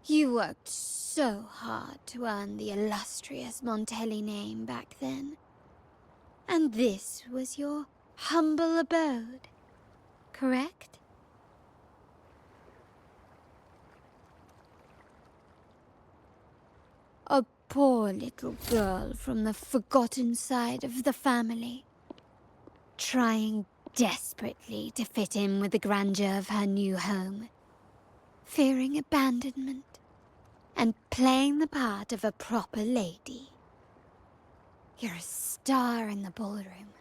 You worked so hard to earn the illustrious Montelli name back then. And this was your humble abode, correct? A poor little girl from the forgotten side of the family, trying desperately to fit in with the grandeur of her new home, fearing abandonment, and playing the part of a proper lady. You're a star in the ballroom,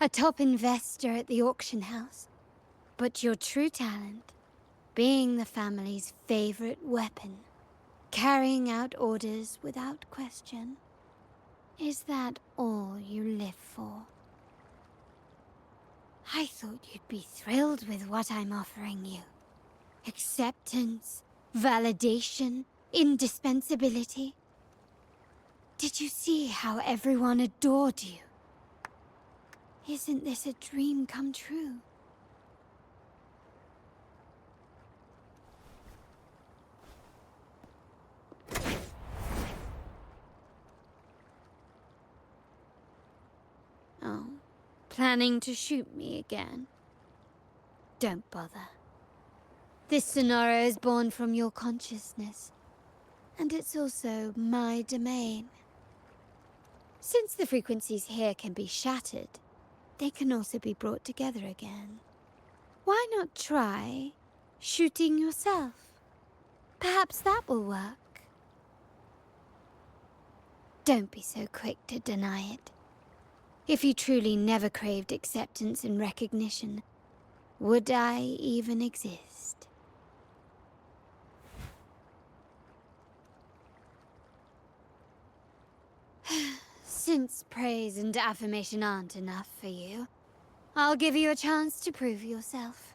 a top investor at the auction house, but your true talent, being the family's favorite weapon, carrying out orders without question, is that all you live for? I thought you'd be thrilled with what I'm offering you. Acceptance, validation, indispensability. Did you see how everyone adored you? Isn't this a dream come true? Oh. Planning to shoot me again? Don't bother. This scenario is born from your consciousness, and it's also my domain. Since the frequencies here can be shattered, they can also be brought together again. Why not try shooting yourself? Perhaps that will work. Don't be so quick to deny it. If you truly never craved acceptance and recognition, would I even exist? Since praise and affirmation aren't enough for you, I'll give you a chance to prove yourself.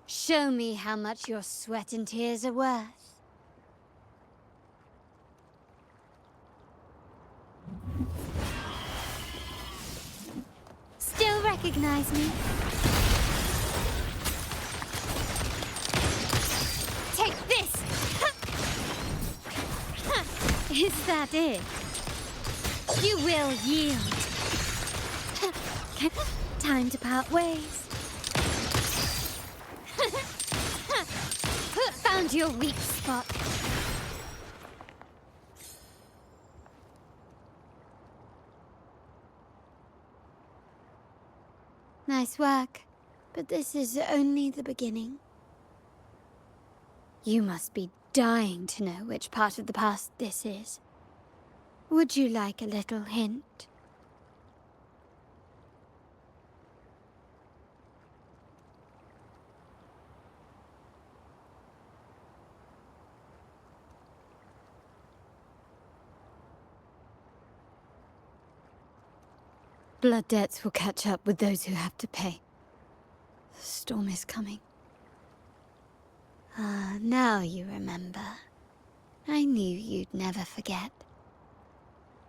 Show me how much your sweat and tears are worth. Still recognize me? Take this! Is that it? You will yield. Time to part ways. Found your weak spot. Nice work, but this is only the beginning. You must be dying to know which part of the past this is. Would you like a little hint? Blood debts will catch up with those who have to pay. The storm is coming. Ah, now you remember. I knew you'd never forget.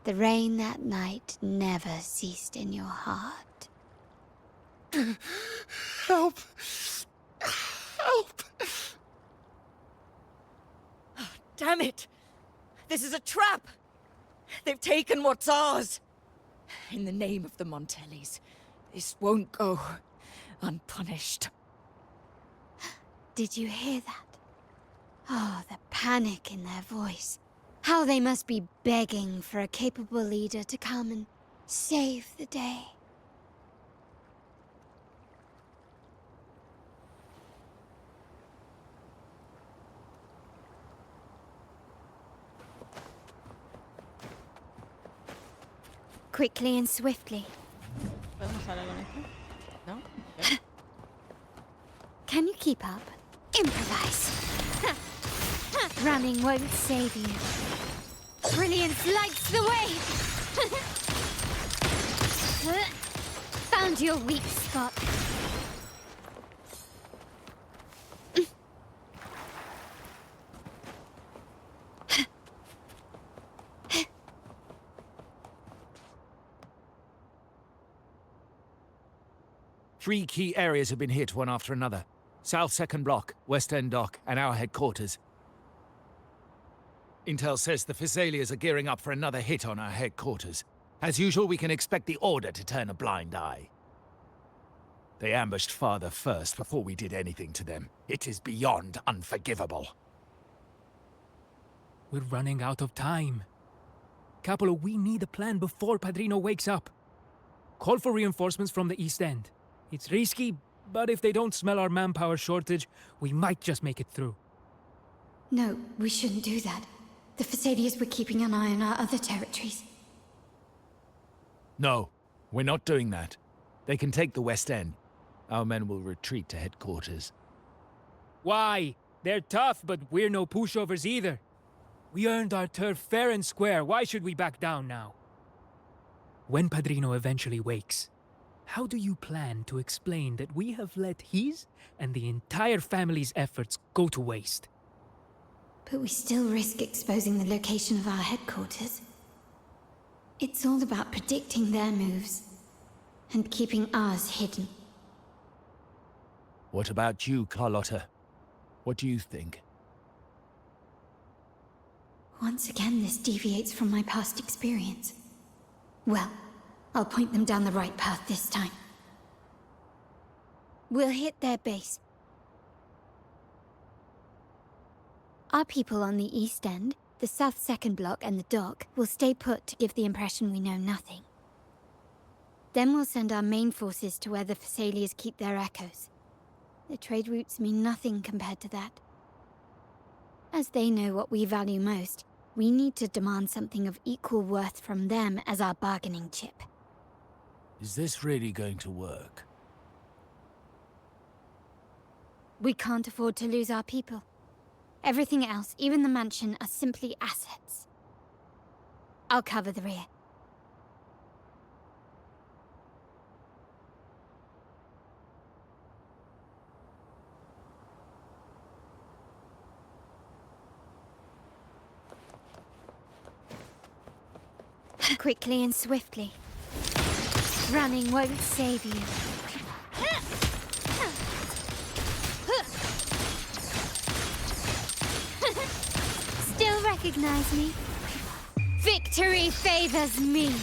The rain that night never ceased in your heart. Help! Help! Oh, damn it! This is a trap! They've taken what's ours! In the name of the Montellis, this won't go unpunished. Did you hear that? Oh, the panic in their voice. How they must be begging for a capable leader to come and save the day. Quickly and swiftly. ¿Podemos hablar con esto? ¿No? Okay. Can you keep up? Improvise. Running won't save you. Brilliance lights the way. Found your weak spot. Three key areas have been hit one after another. South 2nd Block, West End Dock, and our headquarters. Intel says the Thessalians are gearing up for another hit on our headquarters. As usual, we can expect the Order to turn a blind eye. They ambushed Father first before we did anything to them. It is beyond unforgivable. We're running out of time. Capolo, we need a plan before Padrino wakes up. Call for reinforcements from the East End. It's risky, but if they don't smell our manpower shortage, we might just make it through. No, we shouldn't do that. The Thessalians were keeping an eye on our other territories. No, we're not doing that. They can take the West End. Our men will retreat to headquarters. Why? They're tough, but we're no pushovers either. We earned our turf fair and square. Why should we back down now? When Padrino eventually wakes, how do you plan to explain that we have let his and the entire family's efforts go to waste? But we still risk exposing the location of our headquarters. It's all about predicting their moves and keeping ours hidden. What about you, Carlotta? What do you think? Once again, this deviates from my past experience. Well, I'll point them down the right path this time. We'll hit their base. Our people on the East End, the South 2nd Block and the dock will stay put to give the impression we know nothing. Then we'll send our main forces to where the Thessalians keep their echoes. The trade routes mean nothing compared to that. As they know what we value most, we need to demand something of equal worth from them as our bargaining chip. Is this really going to work? We can't afford to lose our people. Everything else, even the mansion, are simply assets. I'll cover the rear. Quickly and swiftly. Running won't save you. Still recognize me? Victory favors me.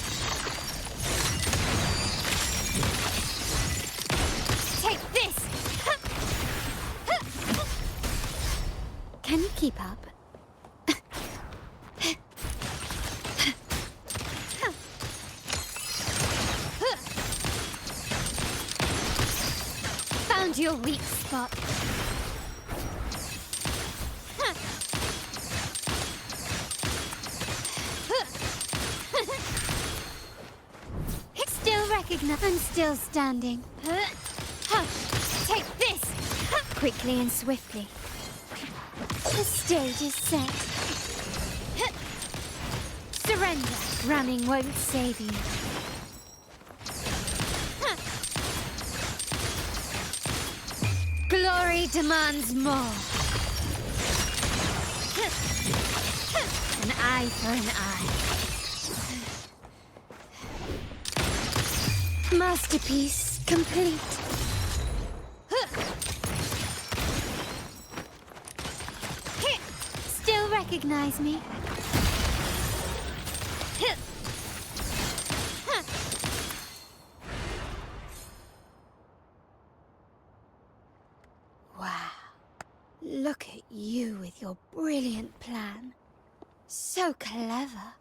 Keep up. Found your weak spot. Still recognize I'm still standing. Take this! Quickly and swiftly. The stage is set. Surrender. Running won't save you. Glory demands more. An eye for an eye. Masterpiece complete. Still recognize me? Wow. Look at you with your brilliant plan. So clever.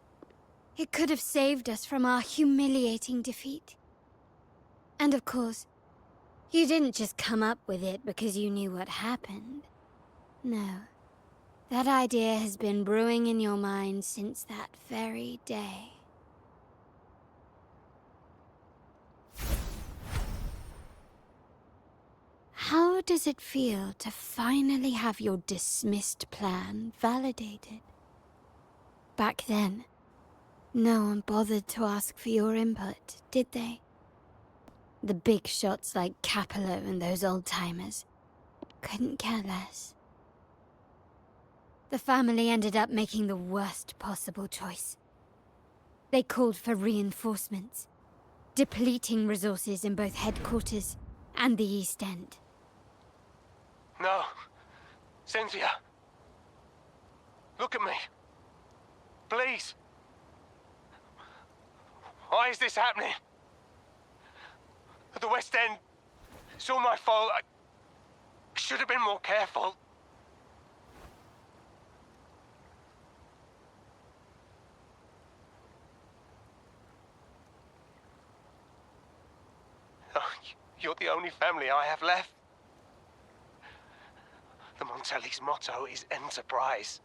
It could have saved us from our humiliating defeat. And of course, you didn't just come up with it because you knew what happened. No. That idea has been brewing in your mind since that very day. How does it feel to finally have your dismissed plan validated? Back then, no one bothered to ask for your input, did they? The big shots like Capello and those old-timers couldn't care less. The family ended up making the worst possible choice. They called for reinforcements, depleting resources in both headquarters and the East End. No. Cynthia. Look at me. Please. Why is this happening? At the West End, it's all my fault. I should have been more careful. Oh, you're the only family I have left. The Montelli's motto is enterprise.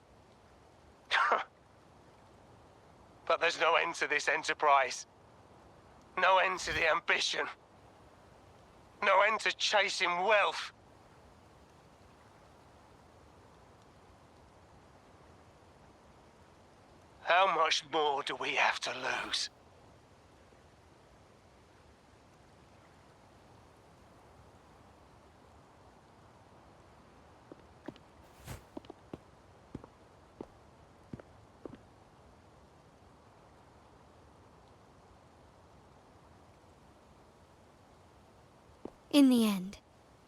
But there's no end to this enterprise. No end to the ambition. No end to chasing wealth. How much more do we have to lose? In the end,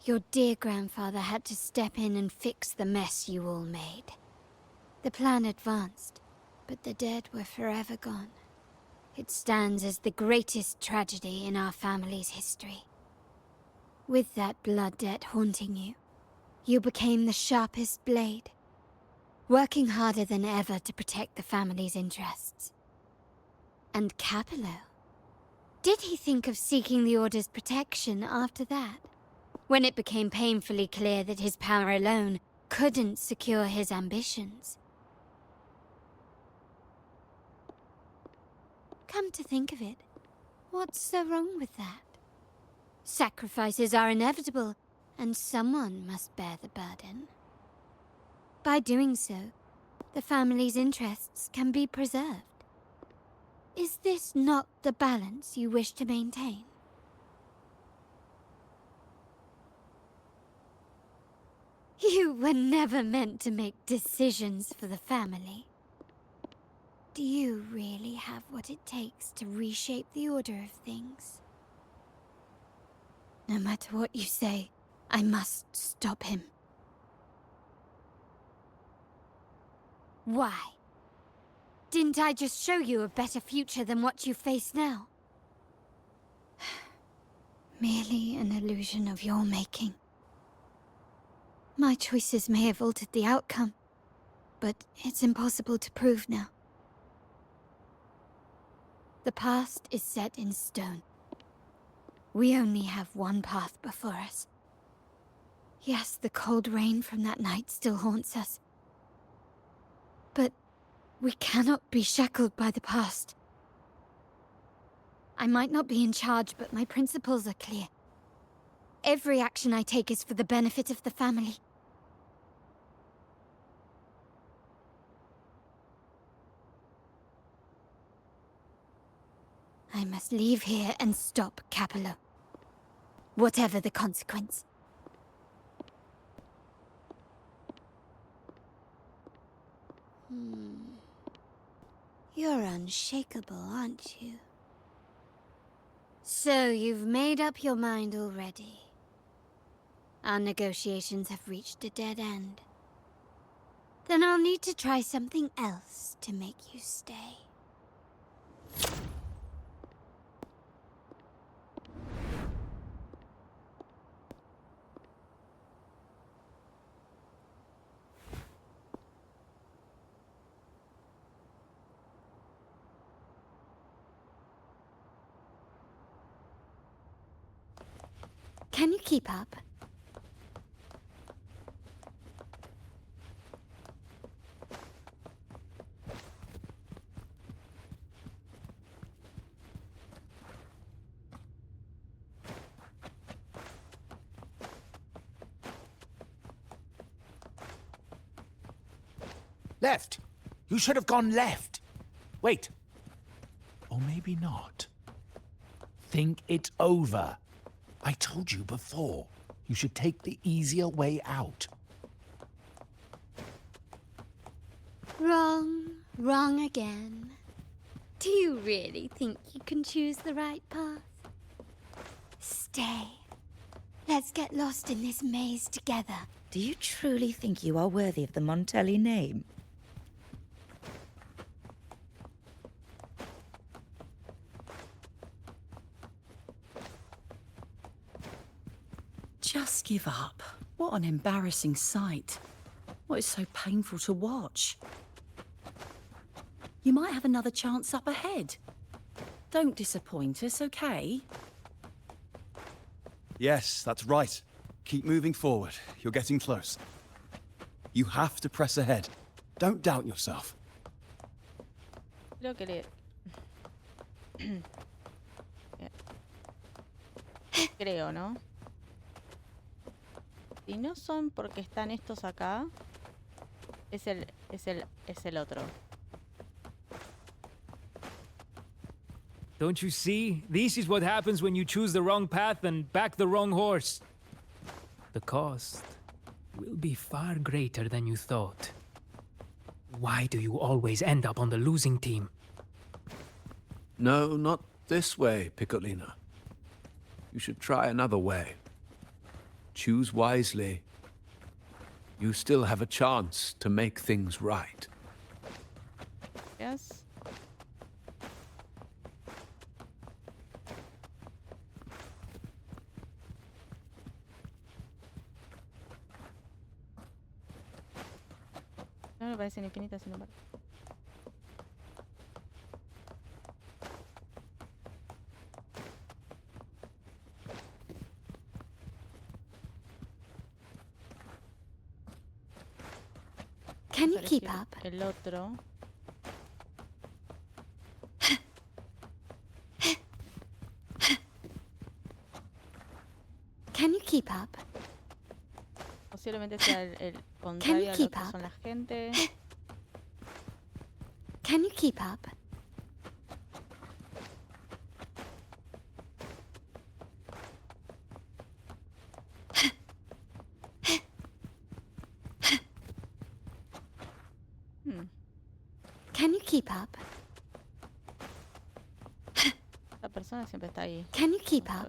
your dear grandfather had to step in and fix the mess you all made. The plan advanced, but the dead were forever gone. It stands as the greatest tragedy in our family's history. With that blood debt haunting you, you became the sharpest blade, working harder than ever to protect the family's interests. And Capello? Did he think of seeking the Order's protection after that? When it became painfully clear that his power alone couldn't secure his ambitions? Come to think of it, what's so wrong with that? Sacrifices are inevitable, and someone must bear the burden. By doing so, the family's interests can be preserved. Is this not the balance you wish to maintain? You were never meant to make decisions for the family. Do you really have what it takes to reshape the order of things? No matter what you say, I must stop him. Why? Didn't I just show you a better future than what you face now? Merely an illusion of your making. My choices may have altered the outcome, but it's impossible to prove now. The past is set in stone. We only have one path before us. Yes, the cold rain from that night still haunts us. But we cannot be shackled by the past. I might not be in charge, but my principles are clear. Every action I take is for the benefit of the family. I must leave here and stop Capello. Whatever the consequence. You're unshakable, aren't you? So you've made up your mind already. Our negotiations have reached a dead end. Then I'll need to try something else to make you stay. Can you keep up? Left! You should have gone left! Wait. Or maybe not. Think it over. I told you before. You should take the easier way out. Wrong. Wrong again. Do you really think you can choose the right path? Stay. Let's get lost in this maze together. Do you truly think you are worthy of the Montelli name? Just give up. What an embarrassing sight. What is so painful to watch? You might have another chance up ahead. Don't disappoint us, okay? Yes, that's right. Keep moving forward. You're getting close. You have to press ahead. Don't doubt yourself. Creo que le... Creo, ¿no? Si no son porque están estos acá, es el otro. Don't you see? This is what happens when you choose the wrong path and back the wrong horse. The cost will be far greater than you thought. Why do you always end up on the losing team? No, not this way, Piccolina. You should try another way. Choose wisely. You still have a chance to make things right. Yes. No me parecen infinitas, sin embargo. Can you keep up? El otro. Can you keep up? Posiblemente sea el contrario a lo que son la gente. Can you keep up? Can you keep up? Esta persona siempre está ahí. Can you keep up?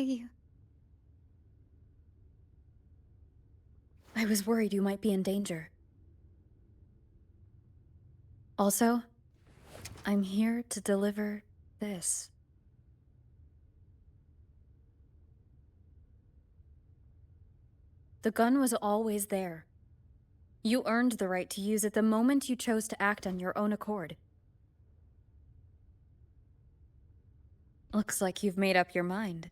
you. I was worried you might be in danger. Also, I'm here to deliver this. The gun was always there. You earned the right to use it the moment you chose to act on your own accord. Looks like you've made up your mind.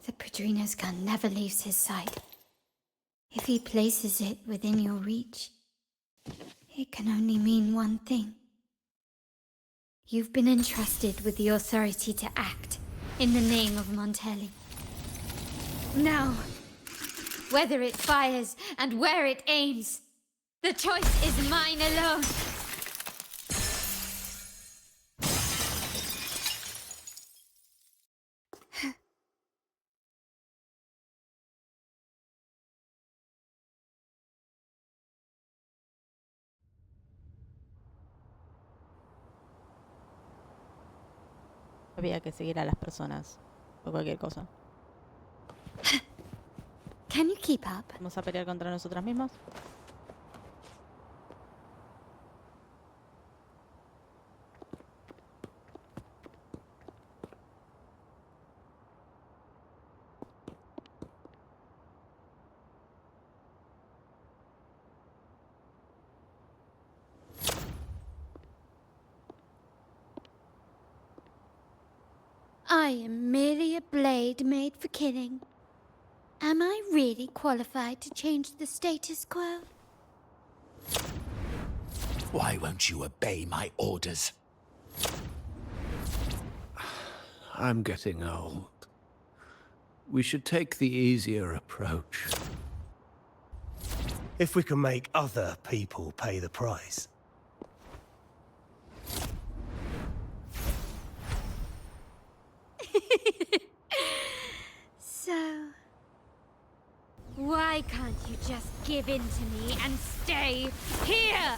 The Padrino's gun never leaves his side. If he places it within your reach, it can only mean one thing. You've been entrusted with the authority to act in the name of Montelli. Now, whether it fires and where it aims, the choice is mine alone. Había que seguir a las personas o cualquier cosa. Can you keep up? ¿Vamos a pelear contra nosotras mismas? I am merely a blade made for killing. Am I really qualified to change the status quo? Why won't you obey my orders? I'm getting old. We should take the easier approach. If we can make other people pay the price. So, why can't you just give in to me and stay here?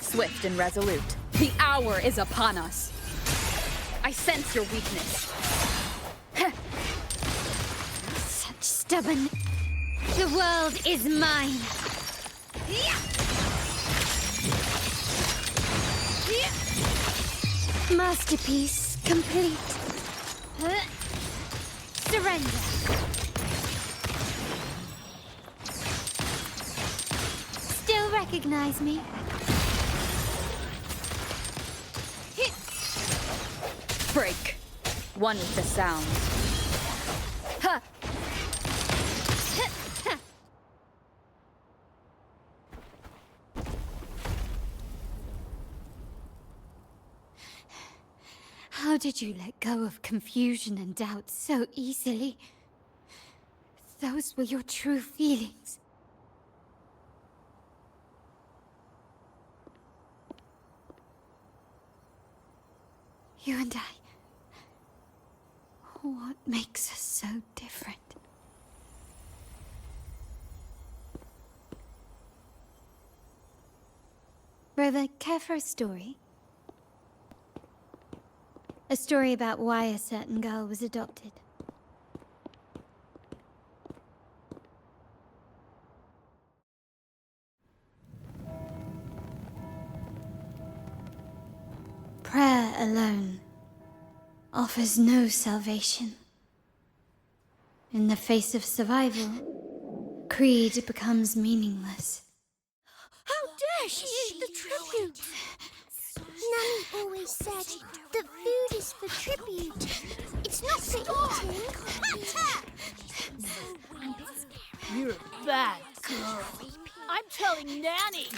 Swift and resolute. The hour is upon us. I sense your weakness. Such stubborn. The world is mine. Masterpiece complete. Surrender. Still recognize me? Break. One with the sound. Ha! How did you let go of confusion and doubt so easily? Those were your true feelings. You and I. What makes us so different? Brother, care for a story? A story about why a certain girl was adopted. Prayer alone offers no salvation. In the face of survival, creed becomes meaningless. How dare she eat the tribute? Nanny always said that food is for tribute. It's not for eating. You're a bad girl. I'm telling Nanny.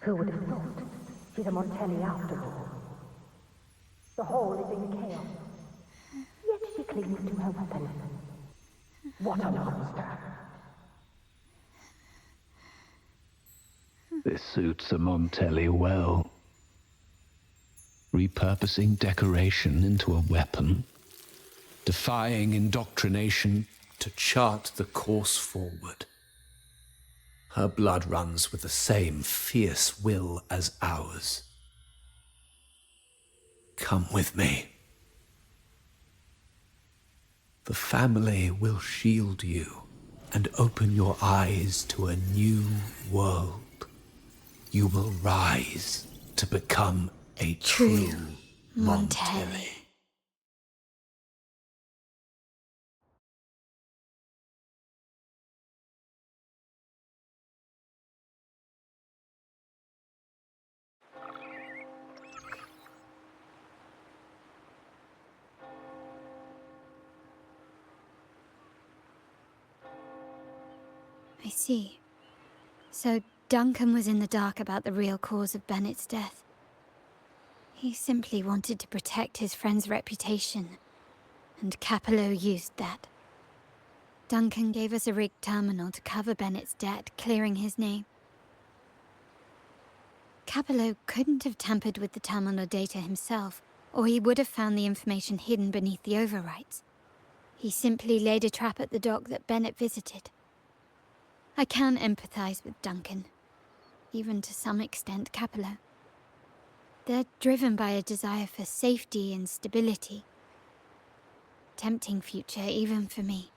Who would have thought? She's a Montelli after all. The hall is in chaos. Yet she clings to her weapon. What a monster! This suits a Montelli well. Repurposing decoration into a weapon, defying indoctrination to chart the course forward. Her blood runs with the same fierce will as ours. Come with me. The family will shield you and open your eyes to a new world. You will rise to become a true Montelli. I see. So Duncan was in the dark about the real cause of Bennett's death. He simply wanted to protect his friend's reputation, and Capello used that. Duncan gave us a rigged terminal to cover Bennett's debt, clearing his name. Capello couldn't have tampered with the terminal data himself, or he would have found the information hidden beneath the overwrites. He simply laid a trap at the dock that Bennett visited. I can empathize with Duncan, even to some extent Capello. They're driven by a desire for safety and stability. Tempting future even for me.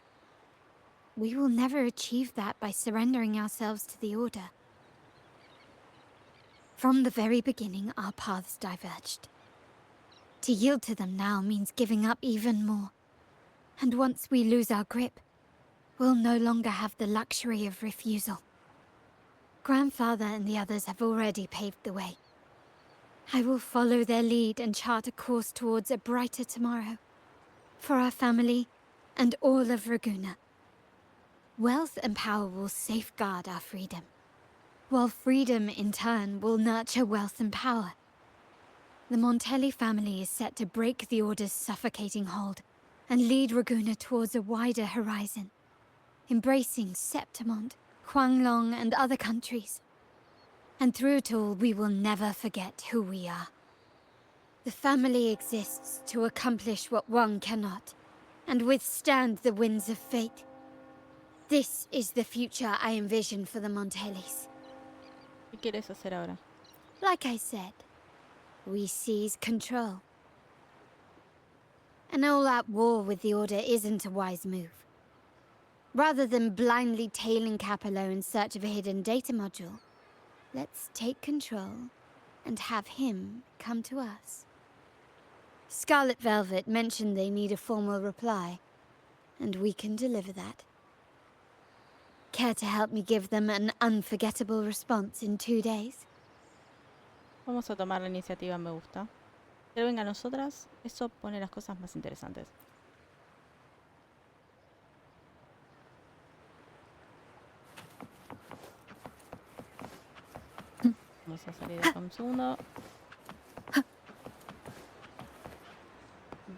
We will never achieve that by surrendering ourselves to the Order. From the very beginning, our paths diverged. To yield to them now means giving up even more. And once we lose our grip, we'll no longer have the luxury of refusal. Grandfather and the others have already paved the way. I will follow their lead and chart a course towards a brighter tomorrow. For our family and all of Ragusa. Wealth and power will safeguard our freedom, while freedom in turn will nurture wealth and power. The Montelli family is set to break the Order's suffocating hold and lead Ragusa towards a wider horizon, embracing Septimont, Huanglong, and other countries. And through it all, we will never forget who we are. The family exists to accomplish what one cannot, and withstand the winds of fate. This is the future I envision for the Montellis. ¿Qué quieres hacer ahora? Like I said, we seize control. An all-out war with the Order isn't a wise move. Rather than blindly tailing Capello in search of a hidden data module, let's take control and have him come to us. Scarlet Velvet mentioned they need a formal reply, and we can deliver that. Care to help me give them an unforgettable response in 2 days? Vamos a tomar la iniciativa, me gusta. Que venga a nosotras, eso pone las cosas más interesantes. Vamos a salir de acá un segundo.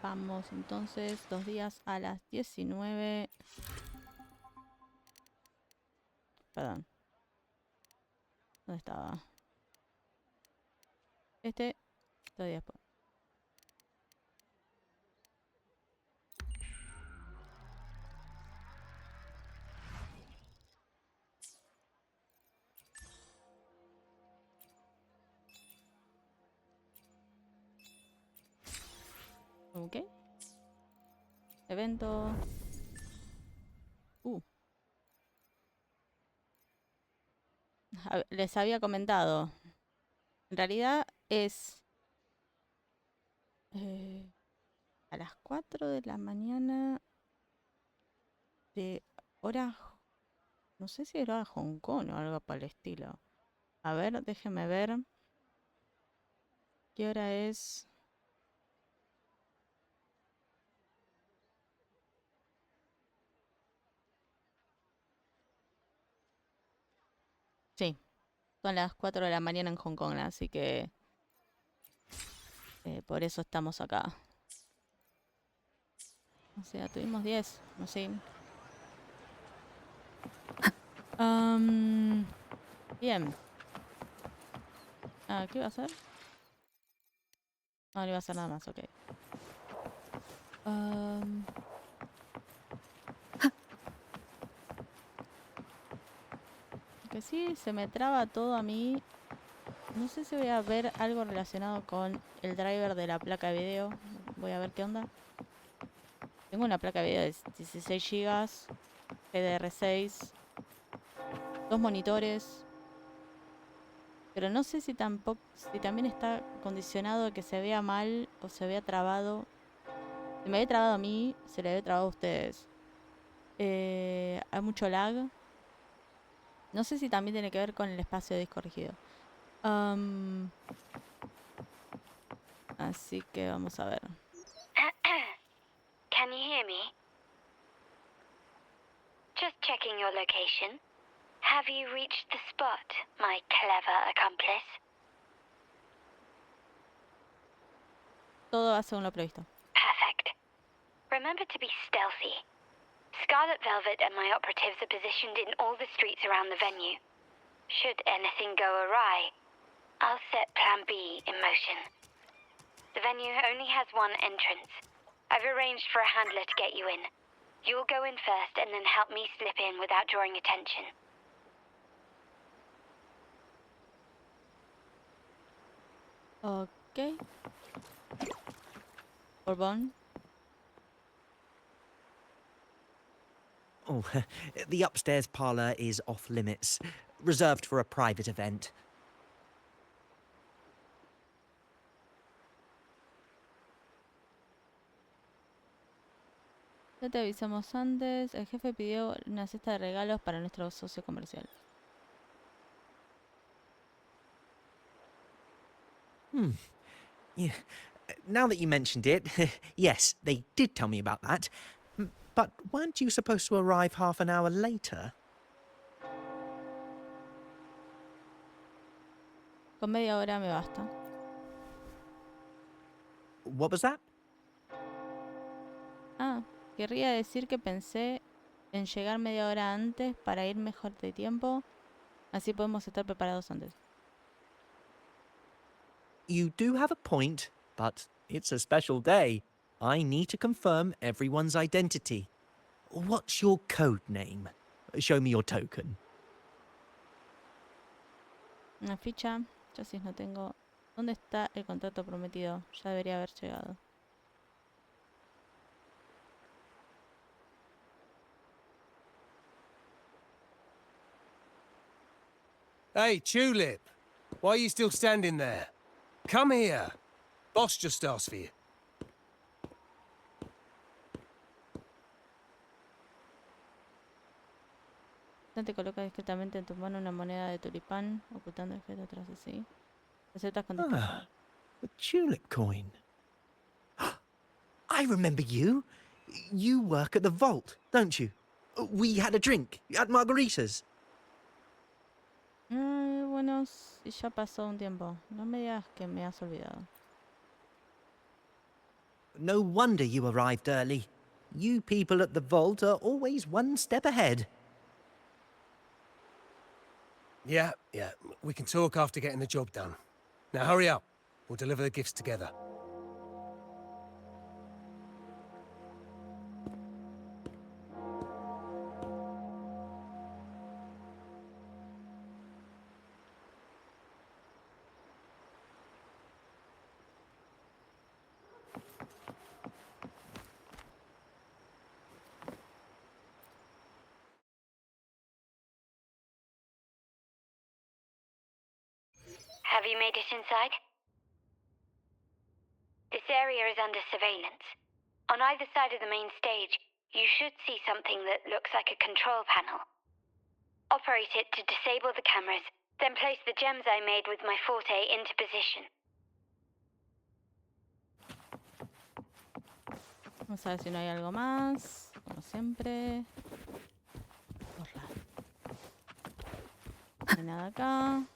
Vamos entonces 2 días a las 19. Perdón. ¿Dónde estaba? Este, 2 días después. Ok. Evento. Les había comentado. En realidad es a las 4 de la mañana de hora, no sé si era Hong Kong o algo por el estilo. A ver, déjenme ver. ¿Qué hora es? Sí, Son las 4 de la mañana en Hong Kong, así que por eso estamos acá. O sea, tuvimos 10, no sé. Bien. ¿Qué iba a hacer? No, no iba a hacer nada más, ok. Que sí, se me traba todo a mí. No sé si voy a ver algo relacionado con el driver de la placa de video. Voy a ver qué onda. Tengo una placa de video de 16 GB, GDR6, 2 monitores. Pero no sé si también está condicionado a que se vea mal o se vea trabado. Si me había trabado a mí, se le había trabado a ustedes. Hay mucho lag. No sé si también tiene que ver con el espacio de disco rígido. Así que vamos a ver. Can you hear me? Just checking your location. Have you reached the spot, my clever accomplice? Todo va según lo previsto. Perfect. Remember to be stealthy. Scarlet Velvet and my operatives are positioned in all the streets around the venue. Should anything go awry, I'll set Plan B in motion. The venue only has one entrance. I've arranged for a handler to get you in. You'll go in first and then help me slip in without drawing attention. Ok. Bourbon. Oh, the upstairs parlour is off limits, reserved for a private event. Ya te avisamos antes. El jefe pidió una cesta de regalos para nuestro socio comercial. Yeah. Now that you mentioned it, yes, they did tell me about that. But weren't you supposed to arrive half an hour later? Con media hora me basta. What was that? Querría decir que pensé en llegar media hora antes para ir mejor de tiempo. Así podemos estar preparados antes. You do have a point, but it's a special day. I need to confirm everyone's identity. What's your code name? Show me your token. Una ficha. Chasis no tengo. ¿Dónde está el contrato prometido? Ya debería haber llegado. Hey, Tulip! Why are you still standing there? Come here! Boss just asked for you. Te coloca discretamente en tu mano una moneda de tulipán, ocultando el objeto atrás de sí. Aceptas con discreción. A tulip coin. I remember you. You work at the vault, don't you? We had a drink at Margarita's. Bueno, si ya pasó un tiempo. No me digas que me has olvidado. No wonder you arrived early. You people at the vault are always one step ahead. Yeah. We can talk after getting the job done. Now hurry up. We'll deliver the gifts together. Have you made it inside? This area is under surveillance. On either side of the main stage, you should see something that looks like a control panel. Operate it to disable the cameras, then place the gems I made with my forte into position. Vamos a ver si no hay algo más. Como siempre. No hay nada acá.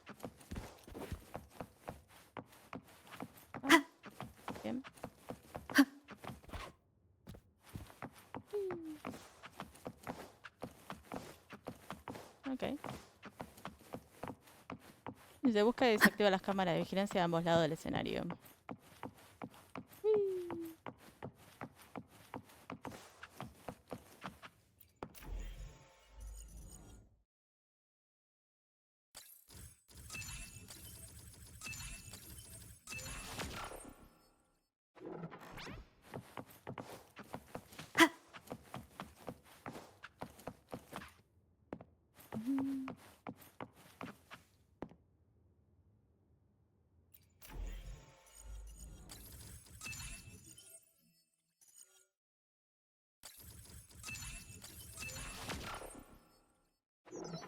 Ok. Se busca y desactiva las cámaras de vigilancia a ambos lados del escenario.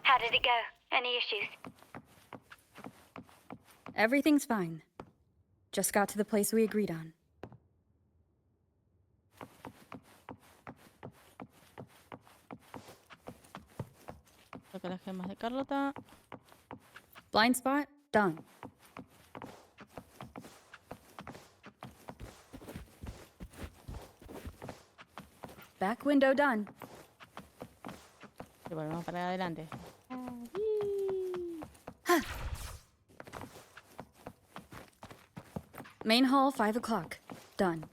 How did it go? Any issues? Everything's fine. Just got to the place we agreed on. Toca las gemas de Carlota. Blind spot, done. Back window done. Y volvemos para adelante. Main hall, 5 o'clock. Done.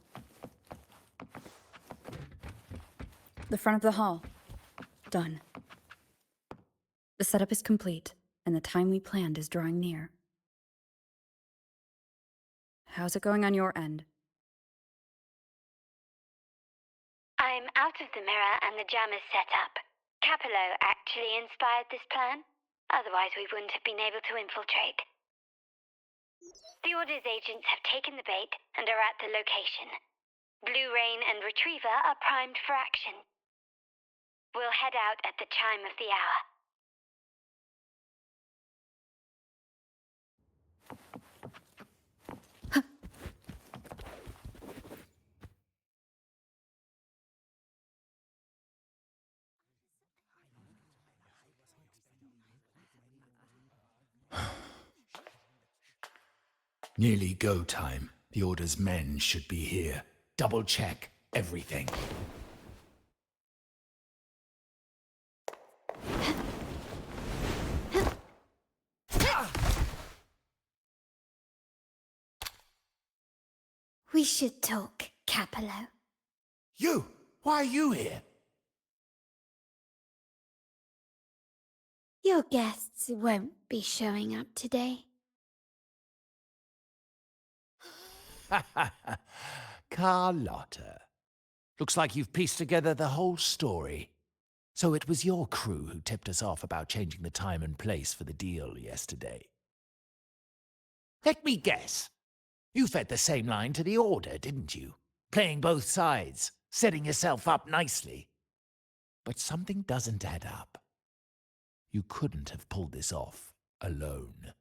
The front of the hall. Done. The setup is complete, and the time we planned is drawing near. How's it going on your end? I'm out of the mirror and the jam is set up. Capello actually inspired this plan. Otherwise, we wouldn't have been able to infiltrate. The Order's agents have taken the bait and are at the location. Blue Rain and Retriever are primed for action. We'll head out at the chime of the hour. Nearly go time. The Order's men should be here. Double check everything. We should talk, Capello. You! Why are you here? Your guests won't be showing up today. Carlotta. Looks like you've pieced together the whole story. So it was your crew who tipped us off about changing the time and place for the deal yesterday. Let me guess. You fed the same line to the Order, didn't you? Playing both sides, setting yourself up nicely. But something doesn't add up. You couldn't have pulled this off alone.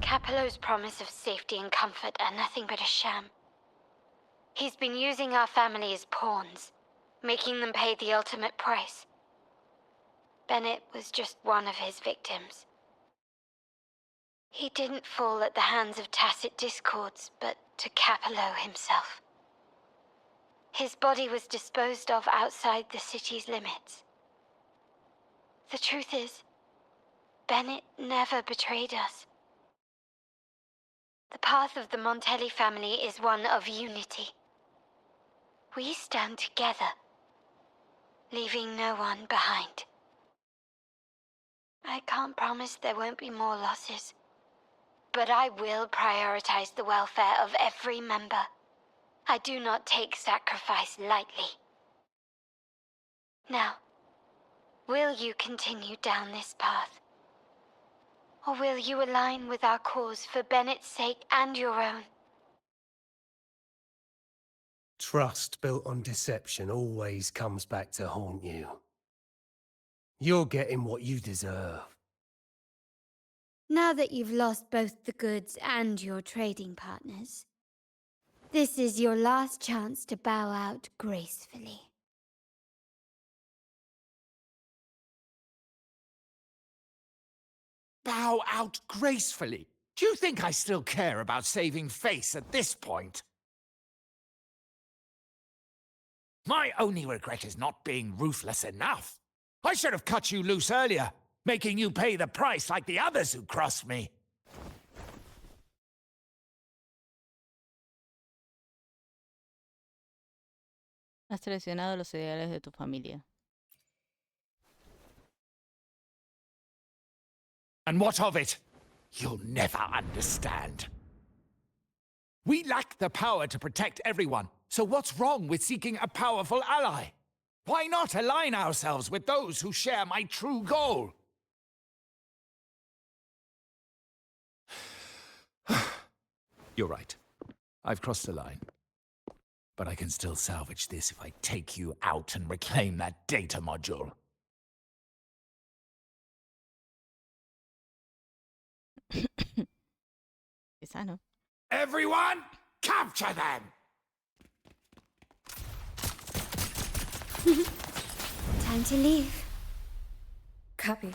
Capello's promise of safety and comfort are nothing but a sham. He's been using our family as pawns, making them pay the ultimate price. Bennett was just one of his victims. He didn't fall at the hands of tacit discords, but to Capello himself. His body was disposed of outside the city's limits. The truth is, Bennett never betrayed us. The path of the Montelli family is one of unity. We stand together, leaving no one behind. I can't promise there won't be more losses, but I will prioritize the welfare of every member. I do not take sacrifice lightly. Now, will you continue down this path? Or will you align with our cause for Bennett's sake and your own? Trust built on deception always comes back to haunt you. You're getting what you deserve. Now that you've lost both the goods and your trading partners, this is your last chance to bow out gracefully. bow out gracefully. Do you think I still care about saving face at this point? My only regret is not being ruthless enough. I should have cut you loose earlier, making you pay the price like the others who crossed me. Has traicionado los ideales de tu familia. And what of it? You'll never understand. We lack the power to protect everyone, so what's wrong with seeking a powerful ally? Why not align ourselves with those who share my true goal? You're right. I've crossed the line. But I can still salvage this if I take you out and reclaim that data module. Quizá no. Everyone, capture them! Time to leave. Copy.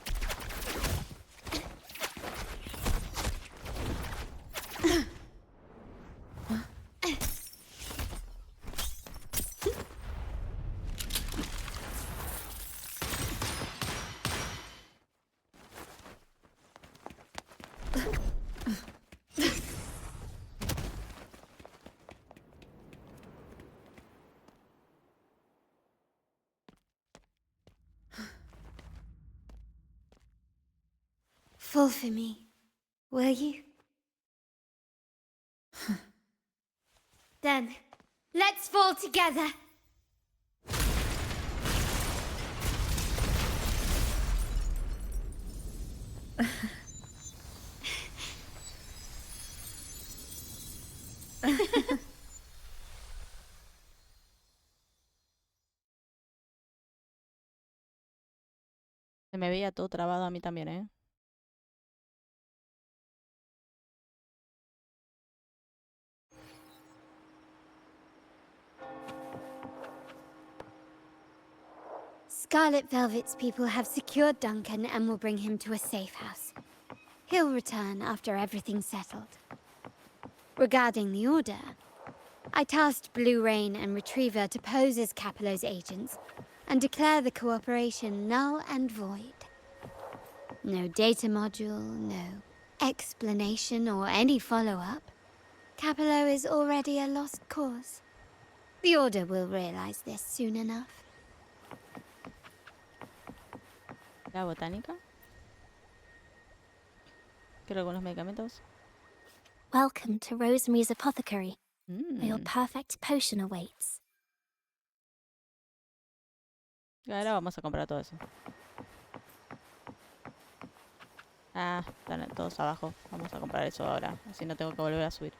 Fall for me, will you? Then, let's fall together. Se me veía todo trabado a mí también, ¿eh? Scarlet Velvet's people have secured Duncan and will bring him to a safe house. He'll return after everything's settled. Regarding the Order, I tasked Blue Rain and Retriever to pose as Capello's agents and declare the cooperation null and void. No data module, no explanation or any follow-up. Capello is already a lost cause. The Order will realize this soon enough. La botánica. Quiero algunos medicamentos. Welcome to Rosemary's Apothecary, where your perfect potion awaits. Ahora vamos a comprar todo eso. Ah, están todos abajo. Vamos a comprar eso ahora. Así no tengo que volver a subir.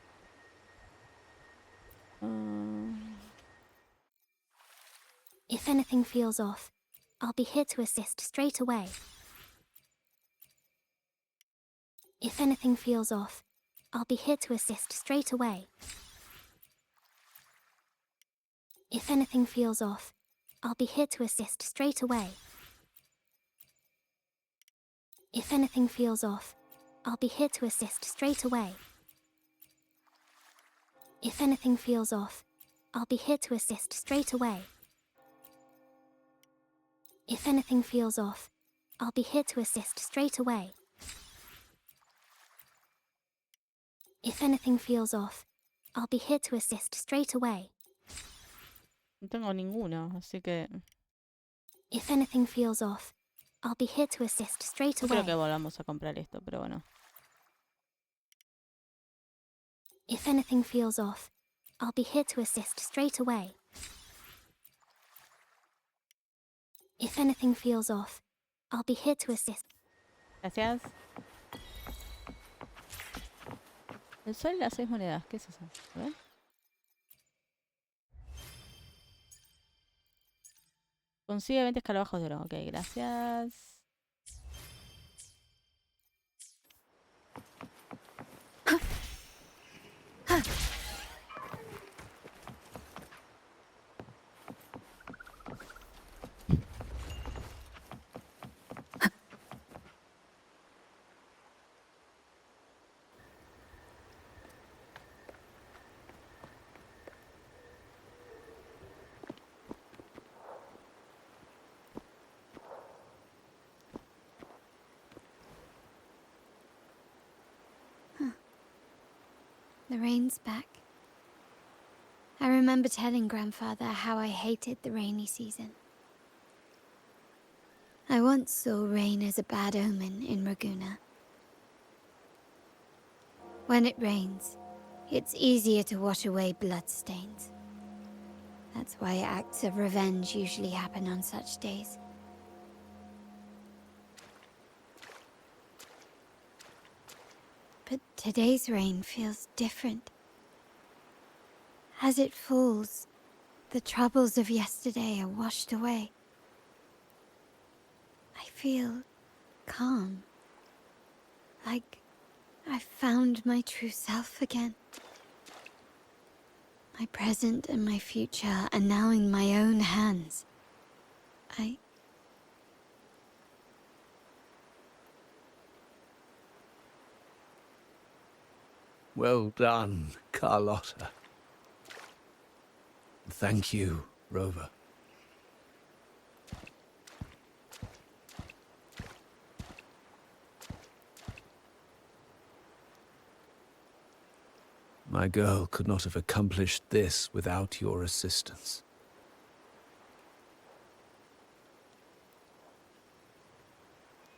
If anything feels off, I'll be here to assist straight away. If anything feels off, I'll be here to assist straight away. If anything feels off, I'll be here to assist straight away. If anything feels off, I'll be here to assist straight away. If anything feels off, I'll be here to assist straight away. If anything feels off, I'll be here to assist straight away. If anything feels off, I'll be here to assist straight away. No tengo ninguno, así que... If anything feels off, I'll be here to assist straight No away. creo que volvamos a comprar esto, pero bueno. If anything feels off, I'll be here to assist straight away. If anything feels off, I'll be here to assist. Gracias. El sol y las 6 monedas. ¿Qué es eso? A ver. Consigue 20 escarabajos de oro. Ok, gracias. The rain's back. I remember telling Grandfather how I hated the rainy season. I once saw rain as a bad omen in Raguna. When it rains, it's easier to wash away bloodstains. That's why acts of revenge usually happen on such days. But today's rain feels different. As it falls, the troubles of yesterday are washed away. I feel calm. Like I've found my true self again. My present and my future are now in my own hands. Well done, Carlotta. Thank you, Rover. My girl could not have accomplished this without your assistance.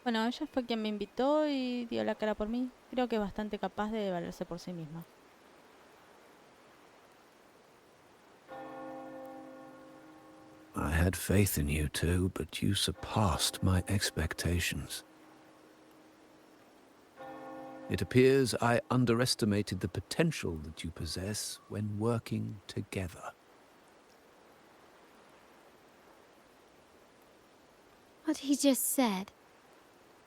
Bueno, ella fue quien me invitó y dio la cara por mí. Creo que es bastante capaz de valerse por sí misma. I had faith in you too, but you surpassed my expectations. It appears I underestimated the potential that you possess when working together. What he just said.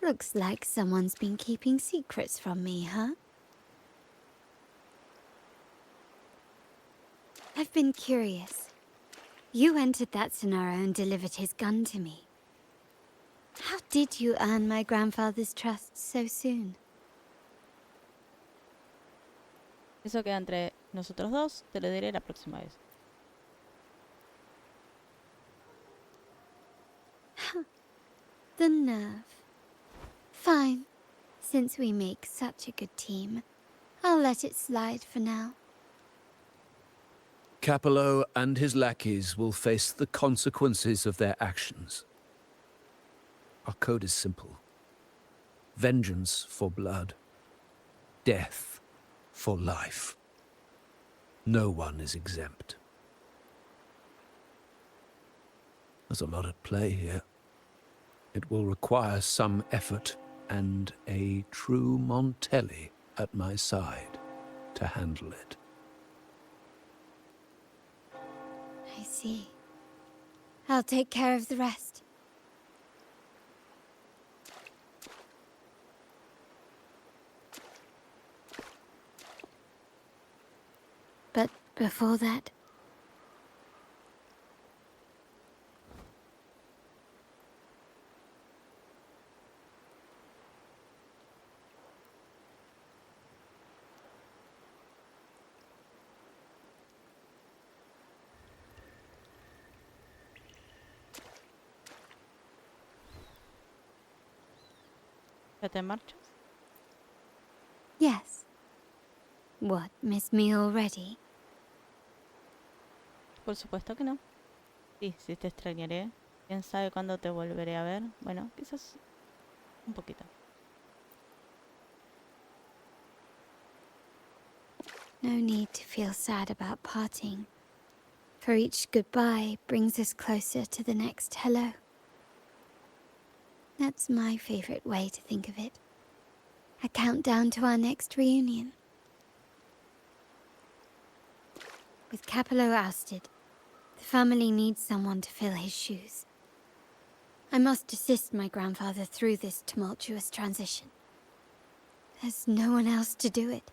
Looks like someone's been keeping secrets from me, huh? I've been curious. You entered that scenario and delivered his gun to me. How did you earn my grandfather's trust so soon? Eso queda entre nosotros dos. Te lo diré la próxima vez. The nerve. Fine. Since we make such a good team, I'll let it slide for now. Capello and his lackeys will face the consequences of their actions. Our code is simple. Vengeance for blood. Death for life. No one is exempt. There's a lot at play here. It will require some effort and a true Montelli at my side to handle it. I see. I'll take care of the rest. But before that... ¿Ya te marchas? Yes. What, miss me already? Por supuesto que no. Sí, sí te extrañaré. ¿Quién sabe cuándo te volveré a ver? Bueno, quizás un poquito. No need to feel sad about parting, for each goodbye brings us closer to the next hello. That's my favorite way to think of it. A countdown to our next reunion. With Capello ousted, the family needs someone to fill his shoes. I must assist my grandfather through this tumultuous transition. There's no one else to do it.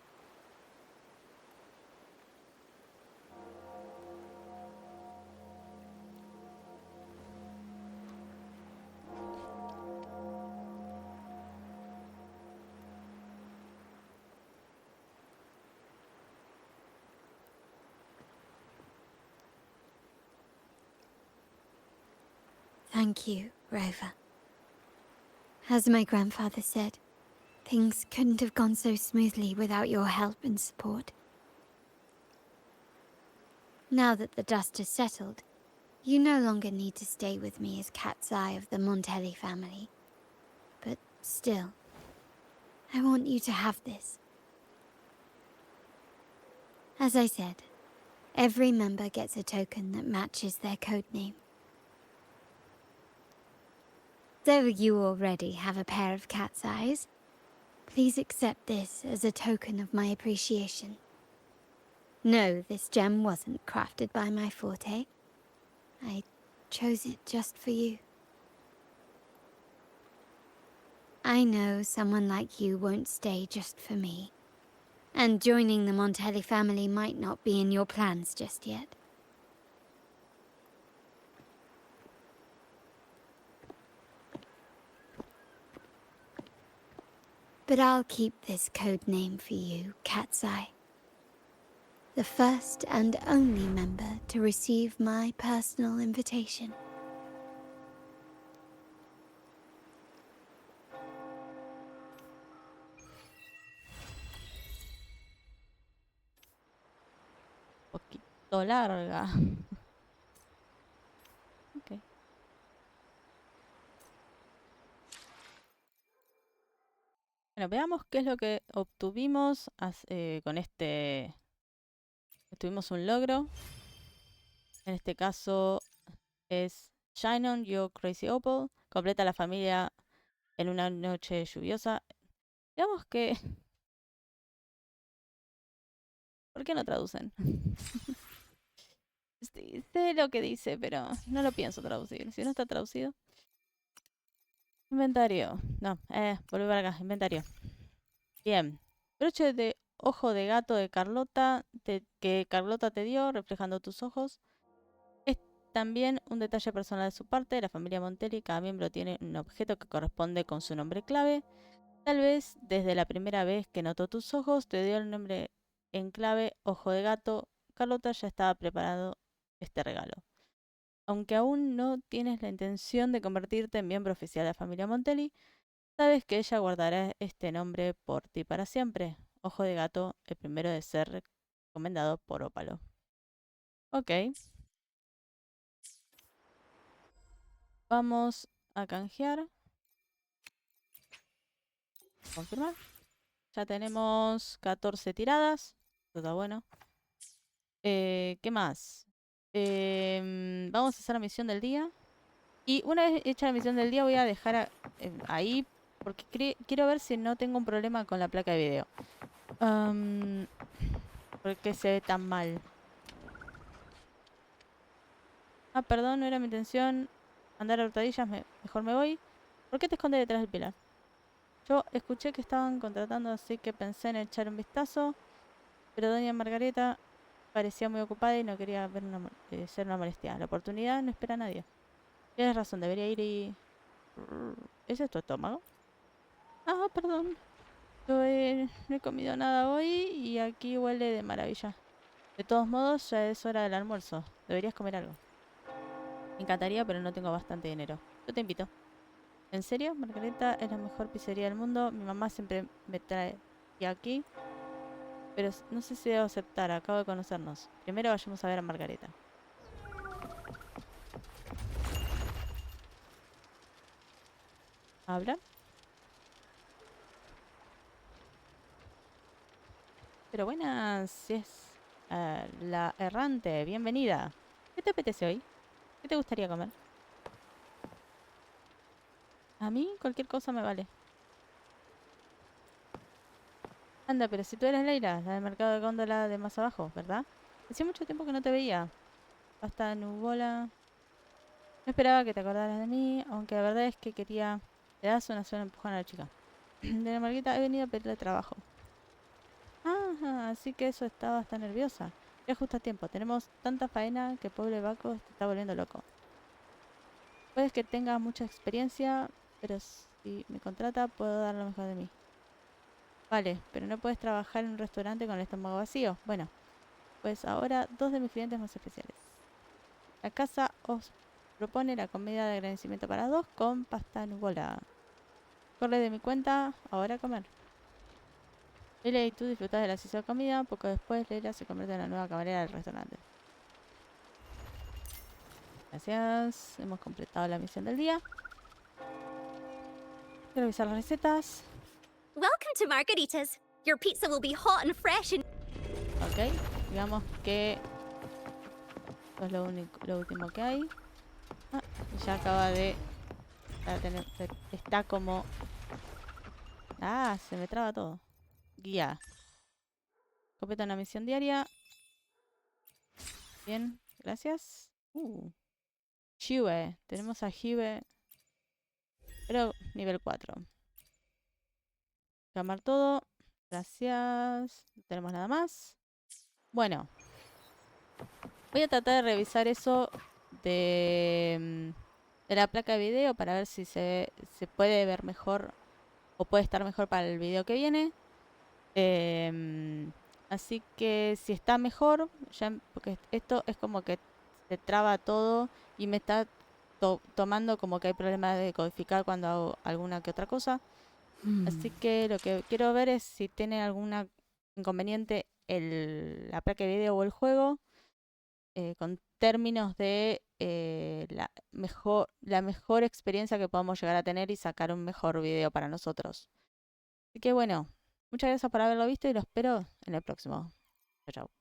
Thank you, Rover. As my grandfather said, things couldn't have gone so smoothly without your help and support. Now that the dust has settled, you no longer need to stay with me as cat's eye of the Montelli family. But still, I want you to have this. As I said, every member gets a token that matches their codename. Though you already have a pair of cat's eyes, please accept this as a token of my appreciation. No, this gem wasn't crafted by my forte. I chose it just for you. I know someone like you won't stay just for me, and joining the Montelli family might not be in your plans just yet. But I'll keep this code name for you, Cat's Eye. The first and only member to receive my personal invitation. Poquito larga. Ok. Bueno, veamos qué es lo que obtuvimos con este. Tuvimos un logro. En este caso es Shine on Your Crazy Opal. Completa la familia en una noche lluviosa. Digamos que... ¿Por qué no traducen? Sé lo que dice, pero no lo pienso traducir. Si no está traducido. Inventario. No, volver acá. Inventario. Bien. Broche de ojo de gato de Carlota. Que Carlota te dio, reflejando tus ojos. Es también un detalle personal de su parte. La familia Montelli, cada miembro tiene un objeto que corresponde con su nombre clave. Tal vez desde la primera vez que notó tus ojos, te dio el nombre en clave ojo de gato. Carlota ya estaba preparado este regalo. Aunque aún no tienes la intención de convertirte en miembro oficial de la familia Montelli, sabes que ella guardará este nombre por ti para siempre. Ojo de gato, el primero de ser recomendado por Ópalo. Ok. Vamos a canjear. Confirmar. Ya tenemos 14 tiradas. Esto está bueno. ¿Qué más? Vamos a hacer la misión del día. Y una vez hecha la misión del día voy a dejar ahí. Porque quiero ver si no tengo un problema con la placa de video. ¿Por qué se ve tan mal? Ah, perdón, no era mi intención andar a hurtadillas. Mejor me voy. ¿Por qué te escondes detrás del pilar? Yo escuché que estaban contratando, así que pensé en echar un vistazo. Pero doña Margareta parecía muy ocupada y no quería ver ser una molestia. La oportunidad no espera a nadie. Tienes razón, debería ir y... ¿Ese es tu estómago? Ah, perdón. No he comido nada hoy y aquí huele de maravilla. De todos modos, ya es hora del almuerzo. Deberías comer algo. Me encantaría, pero no tengo bastante dinero. Yo te invito. ¿En serio? Margareta es la mejor pizzería del mundo. Mi mamá siempre me trae aquí. Pero no sé si debo aceptar. Acabo de conocernos. Primero vayamos a ver a Margareta. ¿Hablar? Pero buenas, si es la errante, bienvenida. ¿Qué te apetece hoy? ¿Qué te gustaría comer? A mí cualquier cosa me vale. Anda, pero si tú eres Leila, la del mercado de góndola de más abajo, ¿verdad? Hacía mucho tiempo que no te veía. Hasta nubola. No esperaba que te acordaras de mí, aunque la verdad es que quería... Le das una sola empujón a la chica. De la Marguita he venido a pedirle trabajo. Ah, así que eso estaba tan nerviosa. Ya justo a tiempo. Tenemos tanta faena que pobre Baco te está volviendo loco. Puedes que tengas mucha experiencia, pero si me contrata puedo dar lo mejor de mí. Vale, pero no puedes trabajar en un restaurante con el estómago vacío. Bueno, pues ahora 2 de mis clientes más especiales. La casa os propone la comida de agradecimiento para 2 con pasta nubola. Corre de mi cuenta, ahora a comer. Leila y tú disfrutas de la sisa comida. Poco después, Leila se convierte en la nueva camarera del restaurante. Gracias. Hemos completado la misión del día. Voy a revisar las recetas. Welcome to Margaritas. Your pizza will be hot and fresh and... Ok, digamos que esto es lo último que hay. Ah, ya acaba de está como... Ah, se me traba todo. Guía. Completa una misión diaria. Bien, gracias. Tuve. Tenemos a Tuve. Pero nivel 4. Llamar todo. Gracias. No tenemos nada más. Bueno. Voy a tratar de revisar eso de la placa de video para ver si se puede ver mejor o puede estar mejor para el video que viene. Así que si está mejor, ya, porque esto es como que se traba todo y me está tomando como que hay problemas de codificar cuando hago alguna que otra cosa. Así que lo que quiero ver es si tiene algún inconveniente la placa de video o el juego con términos de la mejor experiencia que podamos llegar a tener y sacar un mejor video para nosotros. Así que bueno, muchas gracias por haberlo visto y lo espero en el próximo. Chao, chao.